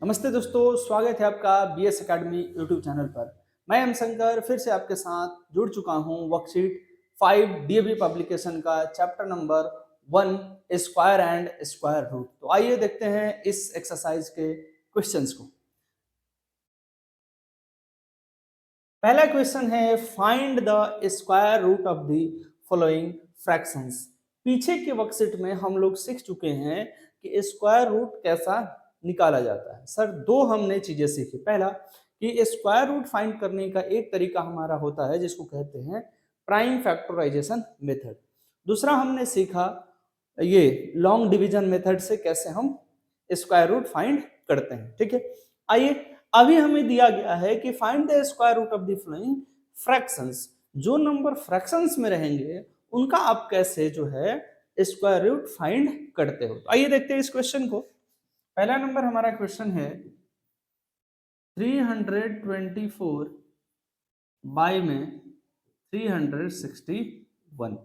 नमस्ते दोस्तों, स्वागत है आपका बीएस एकेडमी यूट्यूब चैनल पर। मैं एम शंकर फिर से आपके साथ जुड़ चुका हूं वर्कशीट 5 डीएवी पब्लिकेशन का chapter number 1 square and square root. तो आइए देखते हैं इस एक्सरसाइज के क्वेश्चंस को। पहला क्वेश्चन है find the square root of the following fractions. पीछे के वर्कशीट में हम लोग सीख चुके हैं कि स्क्वायर रूट कैसा निकाला जाता है। सर दो हमने चीजें सीखी। पहला कि स्क्वायर रूट फाइंड करने का एक तरीका हमारा होता है जिसको कहते हैं प्राइम फैक्टराइजेशन मेथड। दूसरा हमने सीखा ये लॉन्ग डिवीजन मेथड से कैसे हम स्क्वायर रूट फाइंड करते हैं। ठीक है, आइए अभी हमें दिया गया है कि find the square root of the following fractions. जो नंबर फ्रैक्शंस में रहेंगे उनका आप कैसे जो है स्क्वायर रूट फाइंड करते हो। तो आइए देखते हैं इस क्वेश्चन को। पहला नंबर हमारा क्वेश्चन है 324 बाय में 361।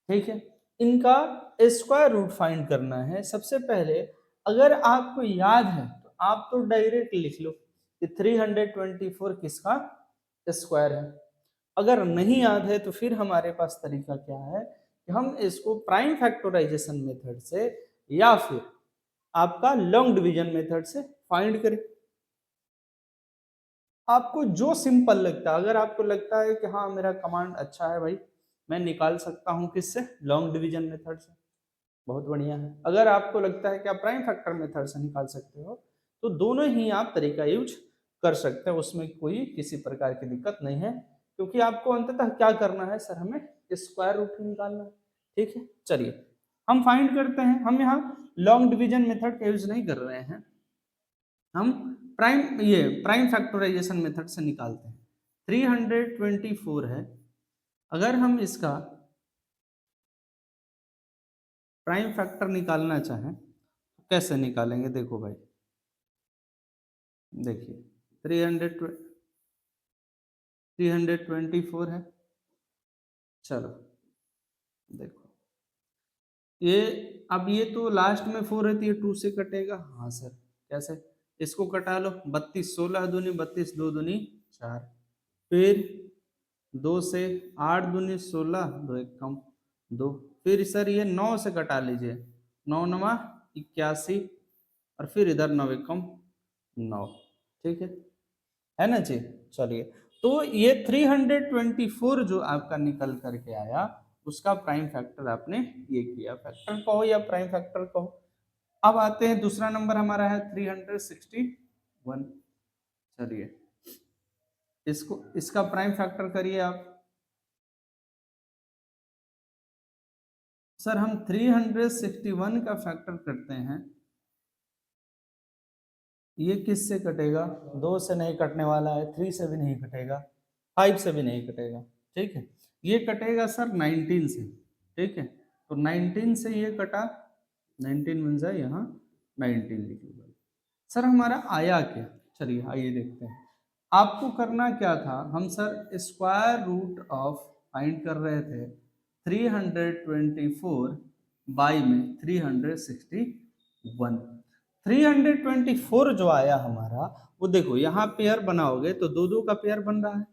ठीक है, इनका स्क्वायर रूट फाइंड करना है। सबसे पहले अगर आपको याद है तो आप तो डायरेक्ट लिख लो कि 324 किसका स्क्वायर है। अगर नहीं याद है तो फिर हमारे पास तरीका क्या है कि हम इसको प्राइम फैक्टराइजेशन मेथड से या फिर आपका लॉन्ग डिवीजन मेथड से फाइंड करें। आपको जो सिंपल लगता है, अगर आपको लगता है कि हाँ मेरा कमांड अच्छा है भाई, मैं निकाल सकता हूँ किससे, लॉन्ग डिवीजन मेथड से, बहुत बढ़िया है। अगर आपको लगता है कि आप प्राइम फैक्टर मेथड से निकाल सकते हो तो दोनों ही आप तरीका यूज कर सकते हैं, उसमें कोई किसी प्रकार की दिक्कत नहीं है, क्योंकि आपको अंततः क्या करना है सर, हमें स्क्वायर रूट निकालना है। ठीक है, चलिए हम फाइंड करते हैं। हम यहाँ लॉन्ग डिवीजन मेथड का यूज नहीं कर रहे हैं, हम प्राइम फैक्टराइजेशन मेथड से निकालते हैं। 324 है, अगर हम इसका प्राइम फैक्टर निकालना चाहें तो कैसे निकालेंगे। देखो भाई, देखिए 324 है। चलो देखो, ये अब ये तो लास्ट में 4 है तो ये 2 से कटेगा। हाँ सर, कैसे, इसको कटा लो। 32 16 दूनी 32, 2 दूनी 4, फिर 2 से 8 दूनी 16, 2 एक कम 2, फिर सर ये 9 से कटा लीजिए, 9 नवा 81, और फिर इधर 9 एक कम 9। ठीक है ना जी। चलिए, तो ये 324 जो आपका निकल करके आया उसका प्राइम फैक्टर आपने ये किया, फैक्टर कहो या प्राइम फैक्टर कहो। अब आते हैं, दूसरा नंबर हमारा है 361। चलिए इसको, इसका प्राइम फैक्टर करिए आप। सर हम 361 का फैक्टर करते हैं, ये किस से कटेगा, 2 से नहीं कटने वाला है, 3 से भी नहीं कटेगा, 5 से भी नहीं कटेगा। ठीक है, ये कटेगा सर 19 से। ठीक है, तो 19 से ये कटा, 19 बन जाए यहाँ 19 लिख लो। सर हमारा आया क्या, चलिए आइए देखते हैं। आपको करना क्या था, हम sir square root of find कर रहे थे 324 बाई में 361। 324 जो आया हमारा, वो देखो यहाँ पेयर बनाओगे तो दो दो का पेयर बन रहा है,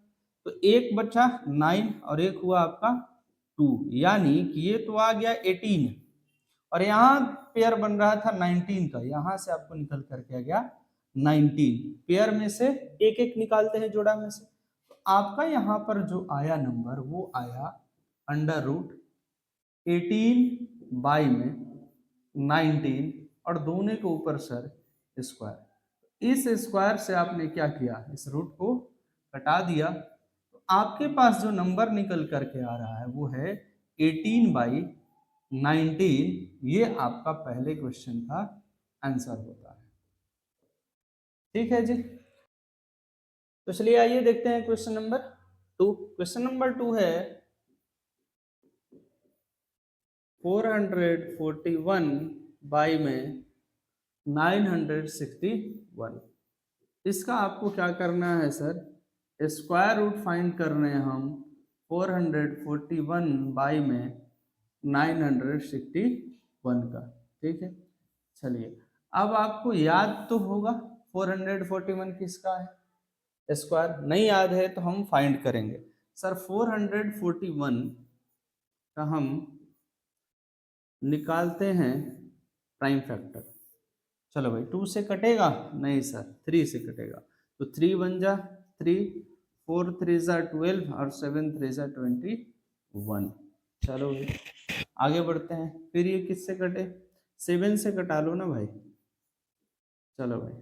तो एक बचा 9 और एक हुआ आपका 2, यानी कि ये तो आ गया 18, और यहाँ पेयर बन रहा था 19 का, यहाँ से आपको निकल करके आ गया 19। पेयर में से एक एक निकालते हैं जोड़ा में से, तो आपका यहाँ पर जो आया नंबर वो आया अंडर रूट 18 बाई में 19, और दोनों के ऊपर सर स्क्वायर। इस स्क्वायर से आपने क्या किया, इस रूट को हटा दिया, तो आपके पास जो नंबर निकल करके आ रहा है वो है 18 बाई 19। ये आपका पहले क्वेश्चन का आंसर होता है। ठीक है जी, तो चलिए आइए देखते हैं क्वेश्चन नंबर 2। क्वेश्चन नंबर 2 है 441 बाई में 961। इसका आपको क्या करना है सर, स्क्वायर रूट फाइंड कर रहे हैं हम 441 बाई में 961 का। ठीक है, चलिए अब आपको याद तो होगा 441 किसका है स्क्वायर, नहीं याद है तो हम फाइंड करेंगे। सर 441 का हम निकालते हैं प्राइम फैक्टर। चलो भाई 2 से कटेगा, नहीं सर 3 से कटेगा, तो 3 बन जा 3, 4 3 जा 12 और 7 3 जा 21। चलो भाई आगे बढ़ते हैं। फिर ये किससे कटे, 7 से कटा लो ना भाई। चलो भाई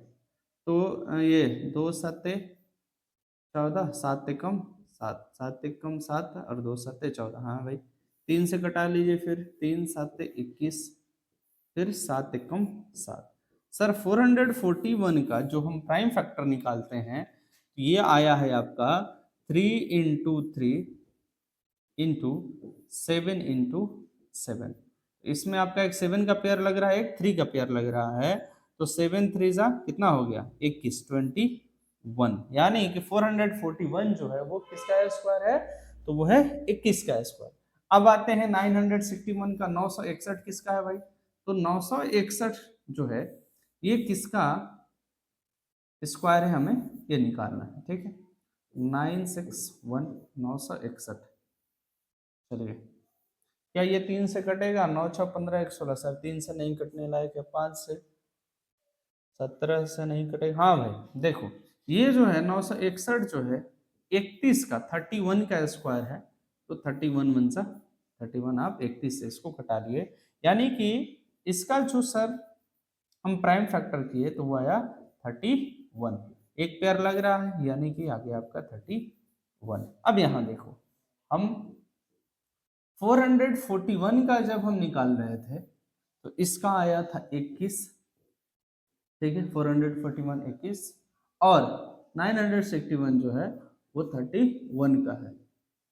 तो ये 2 सत्ते 14, 7 एकम 7, 7 एकम 7 और 2 सत्ते 14। हाँ भाई 3 से कटा लीजिए, फिर 3 7 21, फिर 7 एकम 7। सर 441 का जो हम प्राइम फैक्टर निकालते हैं ये आया है आपका 3 इंटू 3 इंटू 7 इंटू 7। इसमें आपका एक 7 का पेयर लग रहा है, एक 3 का पेयर लग रहा है, तो 7 3 जा कितना हो गया 21, 21, यानी कि 441 जो है वो किसका स्क्वायर है, तो वो है 21 का स्क्वायर। अब आते हैं 961 का, 961 किसका है भाई, तो 961 जो है ये किसका स्क्वायर है, हमें ये निकालना है। ठीक है 961 961। चलिए क्या ये 3 से कटेगा, 9 6 15 1 16। सर 3 से नहीं कटने लायक है, 5 से 17 से नहीं कटेगा। हाँ भाई देखो ये जो है 961 जो है 31 का 31 का स्क्वायर है, तो 31 बन सा 31, आप 31 से इसको कटा लिए, यानी कि इसका जो सर हम प्राइम फैक्टर किए तो वो आया 31, एक पेयर लग रहा है यानी कि आगे आपका 31। अब यहाँ देखो हम 441 का जब हम निकाल रहे थे तो इसका आया था 21, ठीक है 441 21, और 961 जो है वो 31 का है,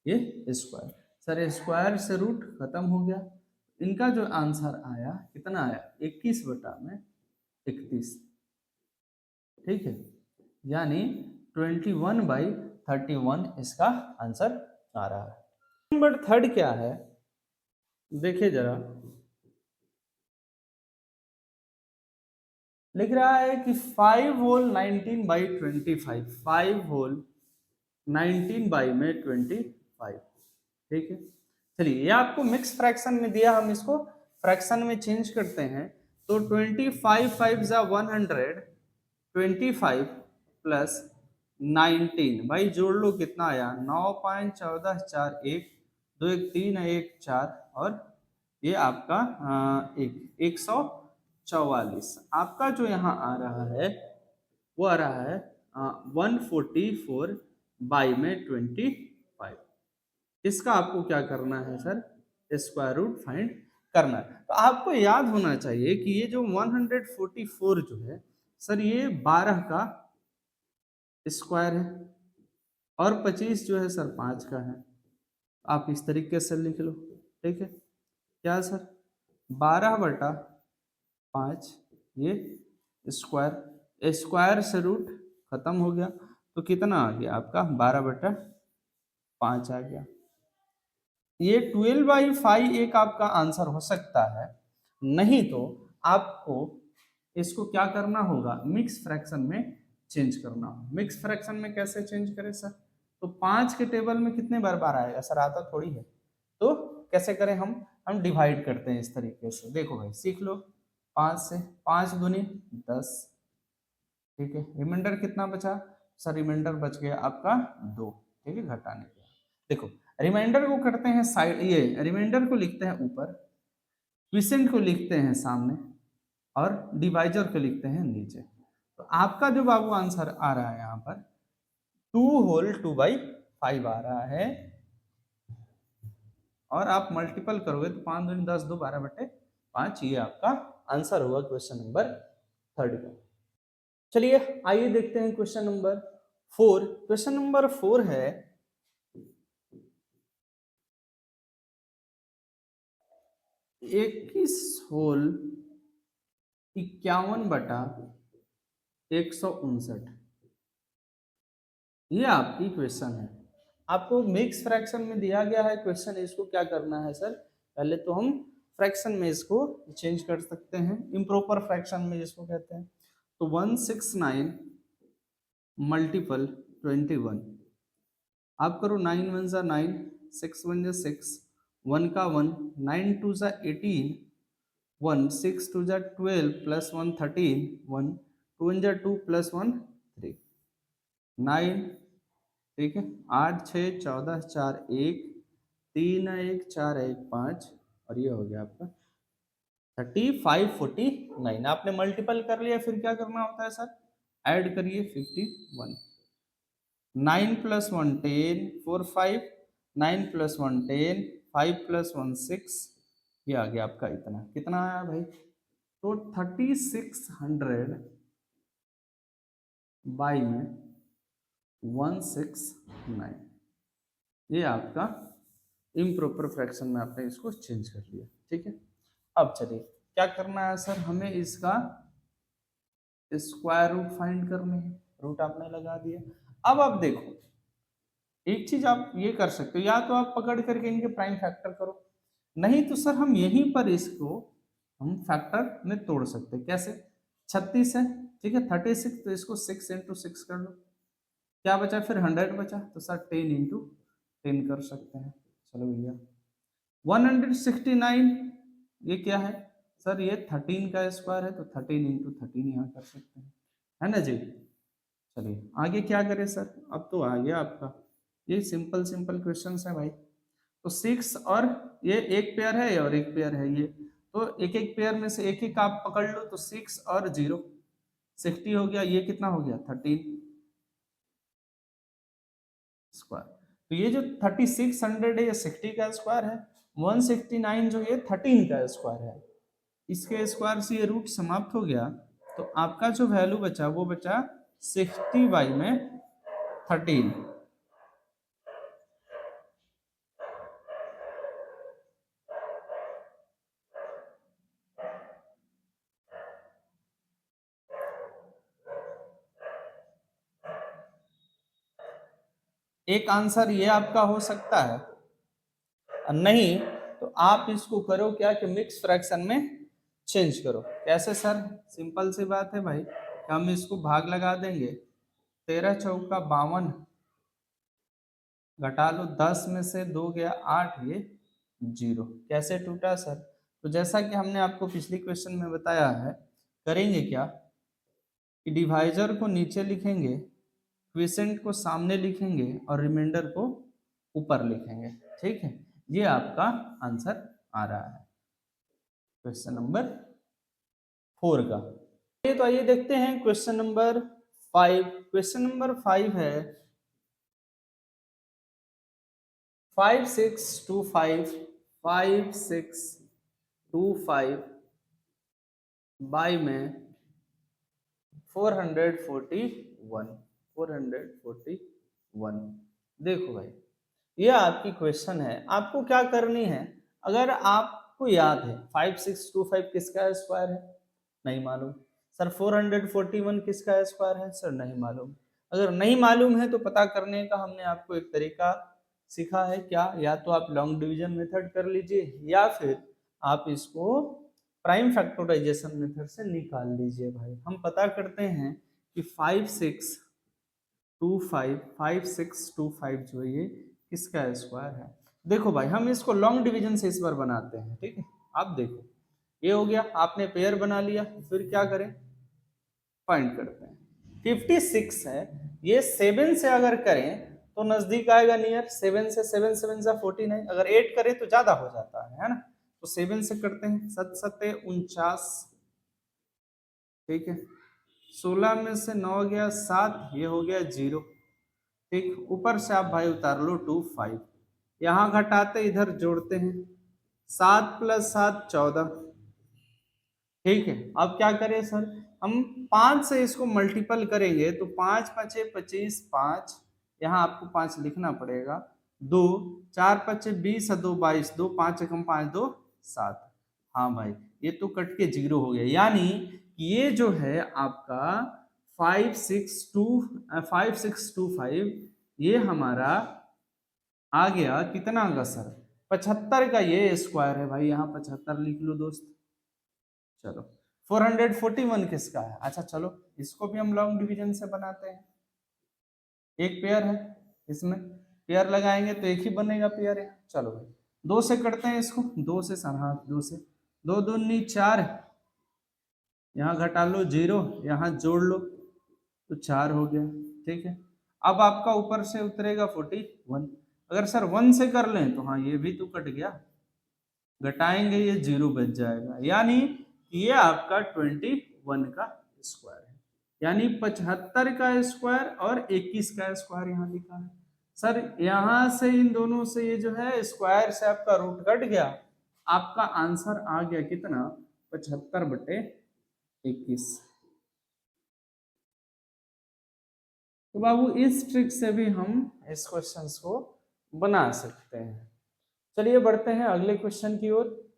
ये स्क्वायर। सर स्क्वायर से रूट खत्म हो गया, इनका जो आंसर आया कितना आया 21 बटा में 31, ठीक है, यानी 21/31 इसका आंसर आ रहा है। नंबर थर्ड क्या है देखिए जरा, लिख रहा है कि 5 होल 19/25, 5 होल 19/25, ठीक है। चलिए ये आपको मिक्स फ्रैक्शन में दिया, हम इसको फ्रैक्शन में चेंज करते हैं, तो 25 5 जा 100, 25 प्लस 19 भाई जोड़ लो कितना आया 9 5 14 4 1 2 1 3 1 4 और ये आपका 144। आपका जो यहाँ आ रहा है वो आ रहा है 144/25। इसका आपको क्या करना है सर, स्क्वायर रूट फाइंड करना है। तो आपको याद होना चाहिए कि ये जो 144 जो है सर ये 12 का स्क्वायर है और 25 जो है सर 5 का है। आप इस तरीके से लिख लो, ठीक है, क्या सर 12/5 ये स्क्वायर, स्क्वायर से रूट खत्म हो गया, तो कितना आ गया आपका 12/5 आ गया। ये 12/5 एक आपका आंसर हो सकता है, नहीं तो आपको इसको क्या करना होगा मिक्स फ्रैक्शन में चेंज करना होगा। मिक्स फ्रैक्शन में कैसे चेंज करें सर, तो 5 के टेबल में कितने बार बार आएगा सर, आता थोड़ी है, तो कैसे करें हम डिवाइड करते हैं इस तरीके से। देखो भाई सीख लो, 5 से 5 दूनी 10, ठीक है, रिमाइंडर कितना बचा सर, रिमाइंडर बच गया आपका 2, ठीक है, घटाने के। देखो रिमाइंडर को करते हैं साइड, ये रिमाइंडर को लिखते हैं ऊपर, क्विसेंट को लिखते हैं सामने और डिवाइजर को लिखते हैं नीचे। तो आपका जो बाबू आंसर आ रहा है यहाँ पर 2 होल 2/5 आ रहा है, और आप मल्टीपल करोगे तो 5 दूनी 10 2 12/5, ये आपका आंसर होगा क्वेश्चन नंबर 3 का। चलिए आइए देखते हैं क्वेश्चन नंबर 4। क्वेश्चन नंबर 4 है 21 होल 51/159, ये आपकी क्वेश्चन है। आपको मिक्स फ्रैक्शन में दिया गया है क्वेश्चन, इसको क्या करना है सर, पहले तो हम फ्रैक्शन में इसको चेंज कर सकते हैं, इम्प्रॉपर फ्रैक्शन में जिसको कहते हैं। तो 169 मल्टीपल 21, आप करो 9 1 जा 9, 6 1 जा 6, 1 का 1, 9 2 जा 18, 1 6 2 जा 12 प्लस 1 13, 1 2 1 जा 2 प्लस 1 3, 9, ठीक है, 8 6 14 4 1, 3 1 4 1 5, और ये हो गया आपका 3549। आपने मल्टीपल कर लिया, फिर क्या करना होता है सर, ऐड करिए 51, 9 प्लस 1 10, 4 5, 9 प्लस 1 10, 5 प्लस 1 6, ये आ गया आपका इतना, कितना आया भाई, तो 3600 बाई में 169, ये आपका इम्प्रॉपर फ्रैक्शन में आपने इसको चेंज कर लिया, ठीक है। अब चलिए क्या करना है सर, हमें इसका स्क्वायर रूट फाइंड करने हैं, रूट आपने लगा दिया। अब आप देखो एक चीज आप ये कर सकते हो, या तो आप पकड़ करके इनके प्राइम फैक्टर करो, नहीं तो सर हम यहीं पर इसको हम फैक्टर में तोड़ सकते हैं। कैसे, 36 है, ठीक है, 36, तो इसको 6 इंटू 6 कर लो, क्या बचा, फिर 100 बचा, तो सर 10 इंटू 10 कर सकते हैं। चलो भैया 169, ये क्या है सर, ये 13 का स्क्वायर है, तो 13 इंटू 13 यहाँ कर सकते हैं, है ना जी। चलिए आगे क्या करें सर, अब तो आ गया आपका, ये सिंपल सिंपल क्वेश्चन है भाई। तो 6 और ये एक पेयर है और एक पेयर है, ये तो एक एक पेयर में से एक एक आप पकड़ लो, तो 6 और 0 60 हो गया, ये कितना हो गया 13 स्क्वायर, तो ये जो 3600 है ये 60 का स्क्वायर है, 169 जो ये 13 का स्क्वायर है, इसके स्क्वायर से ये रूट समाप्त हो गया, तो आपका जो वैल्यू बचा वो बचा 60 बाई में 13। एक आंसर ये आपका हो सकता है, नहीं तो आप इसको करो क्या कि मिक्स फ्रैक्शन में चेंज करो। कैसे सर, सिंपल सी बात है भाई, हम इसको भाग लगा देंगे, 13 चौका 52, घटा लो 10 में से 2 गया 8, ये 0, कैसे टूटा सर, तो जैसा कि हमने आपको पिछली क्वेश्चन में बताया है, करेंगे क्या कि डिवाइजर को नीचे लिखेंगे, क्विसेंट को सामने लिखेंगे और रिमाइंडर को ऊपर लिखेंगे, ठीक है। ये आपका आंसर आ रहा है क्वेश्चन नंबर 4 का। तो आइए देखते हैं क्वेश्चन नंबर 5। क्वेश्चन नंबर 5 है 5625 5625 बाई में 441। देखो भाई ये आपकी क्वेश्चन है, आपको क्या करनी है, अगर आपको याद है 5625 किसका स्क्वायर है, नहीं मालूम सर, 441 किसका स्क्वायर है सर, नहीं मालूम। अगर नहीं मालूम है तो पता करने का हमने आपको एक तरीका सिखा है, क्या, या तो आप लॉन्ग डिवीजन मेथड कर लीजिए या फिर आप इसको प्राइम फैक्टराइजेशन मेथड से निकाल लीजिए। भाई हम पता करते हैं कि 5625 जो है ये किसका स्क्वायर है। देखो भाई हम इसको लॉन्ग डिवीजन से इस बार बनाते हैं, ठीक है। आप देखो ये हो गया, आपने पेयर बना लिया, फिर क्या करें, फाइंड करते हैं। 56 है, ये 7 से अगर करें तो नजदीक आएगा नियर, 7 से 7 7 जा 49, अगर 8 करें तो ज्यादा हो जाता है ना, तो 7 से करते हैं, 7 7 49, ठीक है, 16 में से 9 गया 7, ये हो गया 0, ठीक, ऊपर से आप भाई उतार लो 2 5, यहाँ घटाते इधर जोड़ते हैं, 7 प्लस 7 14, ठीक है। अब क्या करें सर, हम 5 से इसको मल्टीपल करेंगे तो 5 5 25, 5 यहाँ आपको 5 लिखना पड़ेगा, 2 4 5 20 2 22, 2 5 1 5 2 7, हाँ भाई ये तो कट के 0 हो गया, यानी ये जो है आपका 5625 ये हमारा आ गया कितना का सर, 75 का ये स्क्वायर है भाई, यहाँ 75 लिख लो दोस्त। चलो 441 किसका है? अच्छा चलो इसको भी हम लॉन्ग डिवीजन से बनाते हैं। एक पेयर है, इसमें पेयर लगाएंगे तो एक ही बनेगा पेयर है। चलो भाई 2 से करते हैं इसको, 2 से सर, हाँ 2 से, 2 दूनी 4, यहाँ घटा लो 0, यहाँ जोड़ लो तो 4 हो गया। ठीक है, अब आपका ऊपर से उतरेगा 41। अगर सर 1 से कर लें तो हाँ ये भी तो कट गया, घटाएंगे ये 0 बच जाएगा, यानी ये आपका 21 का स्क्वायर है, यानी 75 का स्क्वायर और 21 का स्क्वायर यहाँ लिखा है। सर यहाँ से इन दोनों से ये जो है स्क्वायर से आपका रूट कट गया, आपका आंसर आ गया कितना? 75/21। तो बाबू इस ट्रिक से भी हम इस क्वेश्चन को बना सकते हैं। चलिए बढ़ते हैं अगले क्वेश्चन की ओर।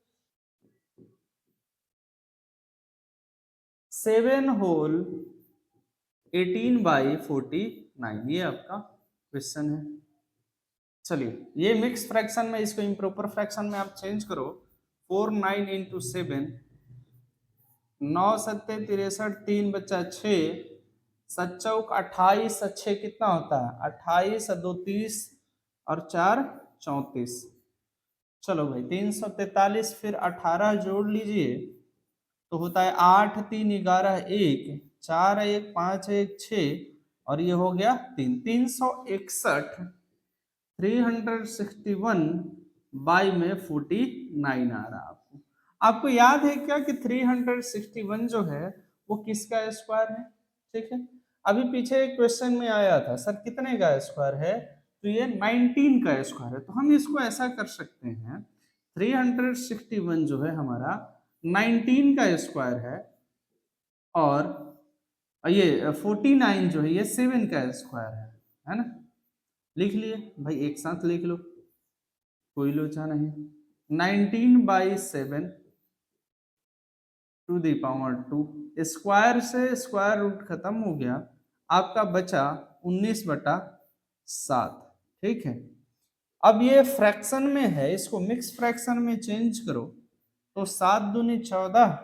7 होल 18/49, ये आपका क्वेश्चन है। चलिए ये मिक्स फ्रैक्शन में, इसको इम्प्रॉपर फ्रैक्शन में आप चेंज करो। 4 9 इंटू 7, 9 7 63, 3 बचा 6, 7 चौक 28, 6 कितना होता है 28, 2 30 और 4 34। चलो भाई 343, फिर 18 जोड़ लीजिए तो होता है 8 3 11 1, 4 1 5 1 6 और ये हो गया 3, 361, 361 बाई में 49 आ रहा आपको। आपको याद है क्या कि 361 जो है वो किसका स्क्वायर है? ठीक है, अभी पीछे एक क्वेश्चन में आया था सर कितने का स्क्वायर है, तो ये 19 का स्क्वायर है। तो हम इसको ऐसा कर सकते हैं, 361 जो है हमारा 19 का स्क्वायर है, और ये 49 जो है ये 7 का स्क्वायर है ना। लिख लिए भाई, एक साथ लिख लो, कोई लोचा नहीं। 19/7 टू द पावर 2, स्क्वायर से स्क्वायर रूट खत्म हो गया, आपका बचा 19/7। ठीक है, अब ये फ्रैक्शन में है, इसको मिक्स फ्रैक्शन में चेंज करो तो 7 दूनी 14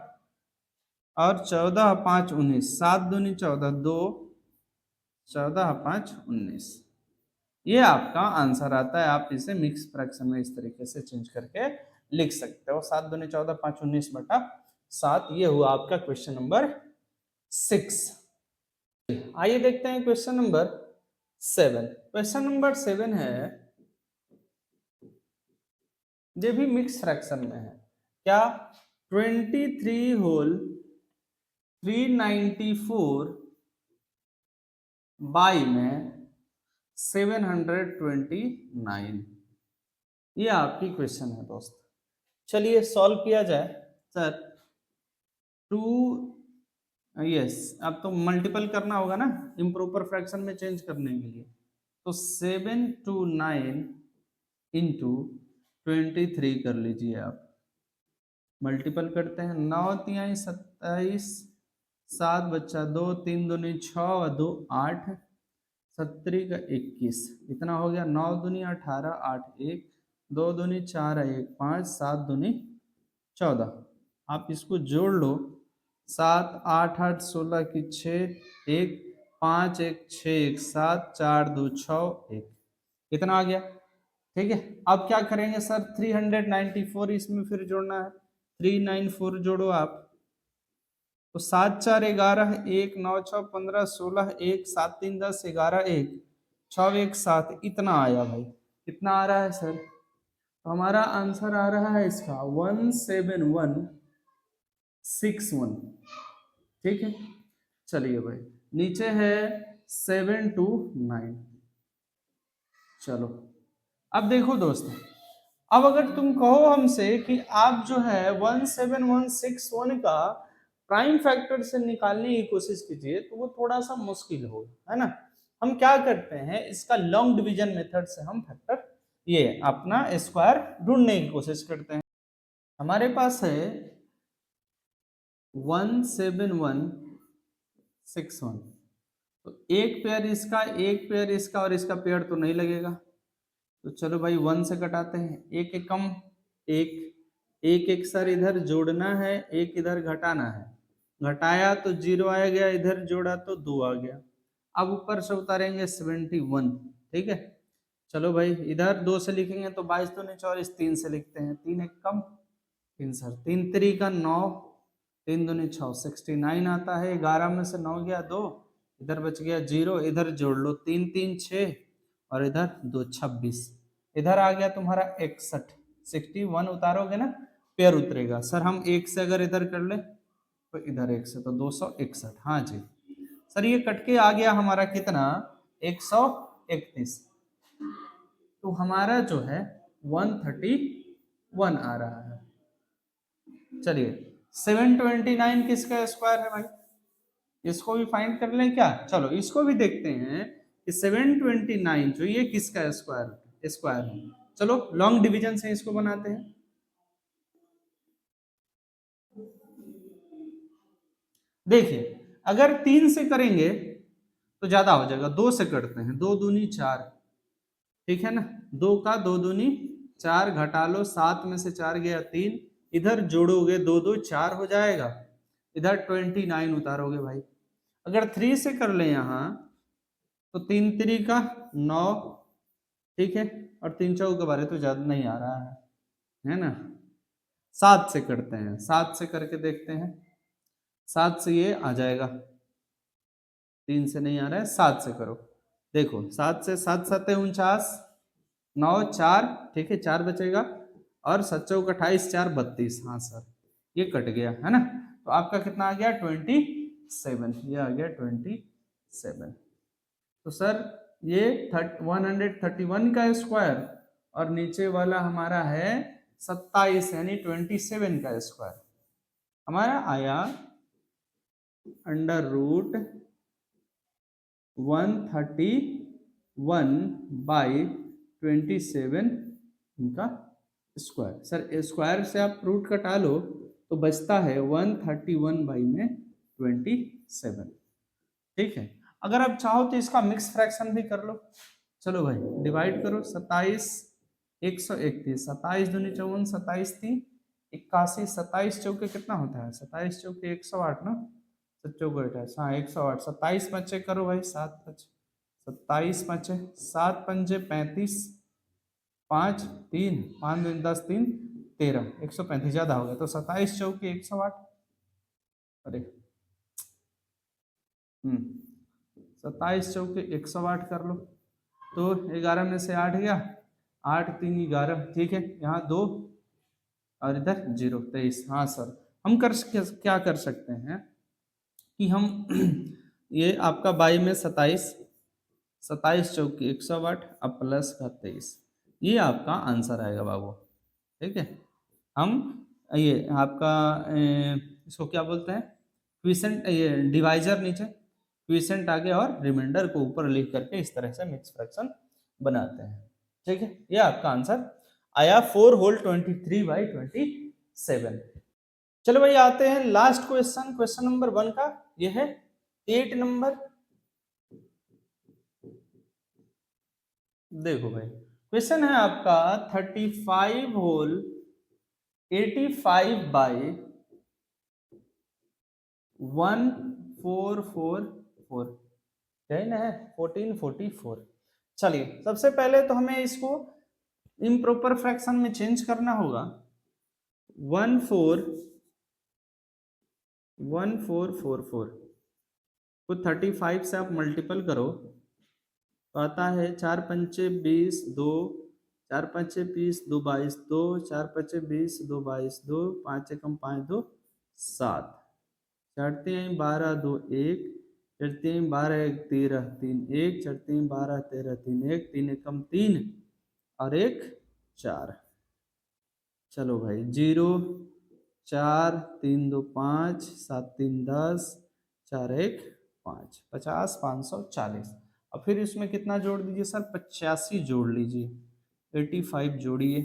और 14 5 19, 7 दूनी 14, 2 14 5 19, ये आपका आंसर आता है। आप इसे मिक्स फ्रैक्शन में इस तरीके से चेंज करके लिख सकते हो, 7 दूनी 14 5 19/7। ये हुआ आपका क्वेश्चन नंबर 6। आइए देखते हैं क्वेश्चन नंबर 7। क्वेश्चन नंबर 7 है, ये भी मिक्स फ्रैक्शन में है। क्या? 23 होल 394 बाई में 729, ये आपकी क्वेश्चन है दोस्त। चलिए सॉल्व किया जाए। सर 2, यस अब तो मल्टीपल करना होगा ना इम्प्रॉपर फ्रैक्शन में चेंज करने के लिए, तो 7 2 9 इंटू 23 कर लीजिए आप, मल्टीपल करते हैं, 9 3 27, 7 बच्चा 2, 3 दूनी 6 और 2 8, 70 का 21, इतना हो गया। 9 दूनी 18, 8 1, 2 दूनी 4 1 5, 7 दूनी 14, आप इसको जोड़ लो, 7 8 8 16 की 6 1 5 1 6 1 7 4 2 6 1, इतना आ गया। ठीक है, अब क्या करेंगे सर, 394 इसमें फिर जोड़ना है, 394 जोड़ो आप, तो 7 4 11 1 9 6 15 16 1 7 3 10 11 1 6 1 7, इतना आया भाई। कितना आ रहा है सर? तो हमारा आंसर आ रहा है इसका 17161। ठीक है, चलिए भाई नीचे है 7 2 9। चलो अब देखो दोस्तों, अब अगर तुम कहो हमसे कि आप जो है 17161 का प्राइम फैक्टर से निकालने की कोशिश कीजिए, तो वो थोड़ा सा मुश्किल होगा, है ना। हम क्या करते हैं, इसका लॉन्ग डिवीजन मेथड से हम फैक्टर ये अपना स्क्वायर ढूंढने की कोशिश करते हैं। हमारे पास है 17161, तो एक पेयर इसका, एक पेयर इसका और इसका पेयर तो नहीं लगेगा, तो चलो भाई 1 से कटाते हैं, एक एकम एक एक एक सर इधर जोड़ना है, एक इधर घटाना है, घटाया तो 0 आ गया, इधर जोड़ा तो 2 आ गया। अब ऊपर से उतारेंगे 71, ठीक है। चलो भाई, इधर 2 से लिखेंगे तो 22 दूनी 24, 3 से लिखते हैं, 3 एक कम, 3 सर 3 3 9, 3 दूनी 6, 69 आता है। 11 में से 9 गया 2, इधर बच गया 0, इधर जोड़ लो 3 3 6 और इधर 2 26, इधर आ गया तुम्हारा 61, 61 उतारोगे ना, पेयर उतरेगा। सर हम 1 से अगर इधर कर ले तो इधर 1 से तो 261, हाँ जी सर, ये कट के आ गया हमारा कितना, 131। तो हमारा जो है 131 आ रहा है। चलिए 729 किसका स्क्वायर है भाई, इसको भी फाइंड कर लें क्या। चलो इसको भी देखते हैं कि 729 जो ये किसका स्क्वायर है। चलो लॉन्ग डिवीजन से इसको बनाते हैं। देखिए अगर 3 से करेंगे तो ज्यादा हो जाएगा, 2 से करते हैं, 2 दूनी 4, ठीक है ना, 2 का 2 दूनी 4, घटा लो 7 में से 4 गया 3, इधर जोड़ोगे 2 2 4 हो जाएगा, इधर 29 उतारोगे भाई। अगर 3 से कर ले यहाँ तो 3 3 का 9, ठीक है, और 3 चौक के बारे तो ज्यादा नहीं आ रहा है ना। 7 से करते हैं, 7 से करके देखते हैं, 7 से ये आ जाएगा, 3 से नहीं आ रहा है, 7 से करो, देखो 7 से 7 7 49, 9 4, ठीक है 4 बचेगा, और 7 चौक 28, 4 32, हाँ सर ये कट गया है ना। तो आपका कितना आ गया 27, ये आ गया 27। तो सर ये 131 का स्क्वायर और नीचे वाला हमारा है 27 यानी 27 का स्क्वायर हमारा आया अंडर रूट 131 बाई 27 इनका स्क्वायर। सर स्क्वायर से आप रूट कटा लो तो बचता है 131 बाई में 27, ठीक है। अगर आप चाहो तो इसका मिक्स फ्रैक्शन भी कर लो। चलो भाई डिवाइड करो, 27 131, 27 दूनी 54, 27 3 81, 27 चौके कितना होता है, 27 चौके 108 ना, 7 चौके 28, हाँ 108, 27 पंचे करो भाई, 7 पंचे 27 पंचे, 7 पंचे 35, 5 3 5 दूनी 10 3 13, 135 ज्यादा हो गया, तो 27 चौके 108, अरे 27 चौके 108 कर लो, तो 11 में से 8 गया, 8 3 11, ठीक है, यहाँ 2 और इधर 0 23, हाँ सर हम क्या कर सकते हैं कि हम ये आपका बाई में 27, 27 चौके 108 अब प्लस का 23, ये आपका आंसर आएगा बाबू, ठीक है। हम ये आपका इसको क्या बोलते हैं, क्विसेंट, ये डिवाइजर नीचे, क्विसेंट आगे और रिमाइंडर को ऊपर लिख करके इस तरह से मिक्स फ्रैक्शन बनाते हैं, ठीक है। ये आपका आंसर आया 4 होल 23 बाई 27। चलो भाई आते हैं लास्ट क्वेश्चन, क्वेश्चन नंबर 1 का, ये है 8 नंबर। देखो भाई क्वेश्चन है आपका 35 होल 85 बाई 1444, यही ना है 1444। चलिए सबसे पहले तो हमें इसको इम्प्रॉपर फ्रैक्शन में चेंज करना होगा, 1444 को 35 से आप मल्टीपल करो तो आता है 4 पंचे 20, 2 4 पंचे 20, 2 22, 2 4 पंचे 20, 2 22, 2 5 एकम 5 2 7, 4 3 12 2 1, 4 3 12 1 13 3 1, 4 3 12 13 3 1, 3 एकम 3 और 1 4। चलो भाई 0 4 3 2 5 7 3 10 4 1 5, 50 540। अब फिर इसमें कितना जोड़ दीजिए सर, 85 जोड़ लीजिए, 85 जोड़िए,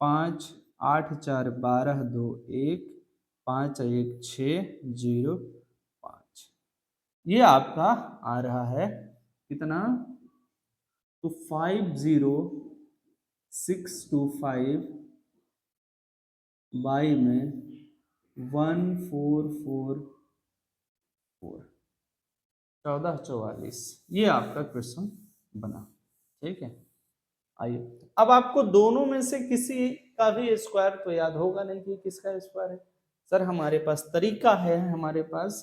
5 8 4 12 2 1 5 1 6 0 5, ये आपका आ रहा है कितना, तो 50625 बाई में 1444 4, 1444, ये आपका क्वेश्चन बना। ठीक है, आइए अब आपको दोनों में से किसी का भी स्क्वायर तो याद होगा नहीं कि किसका स्क्वायर है। सर हमारे पास तरीका है, हमारे पास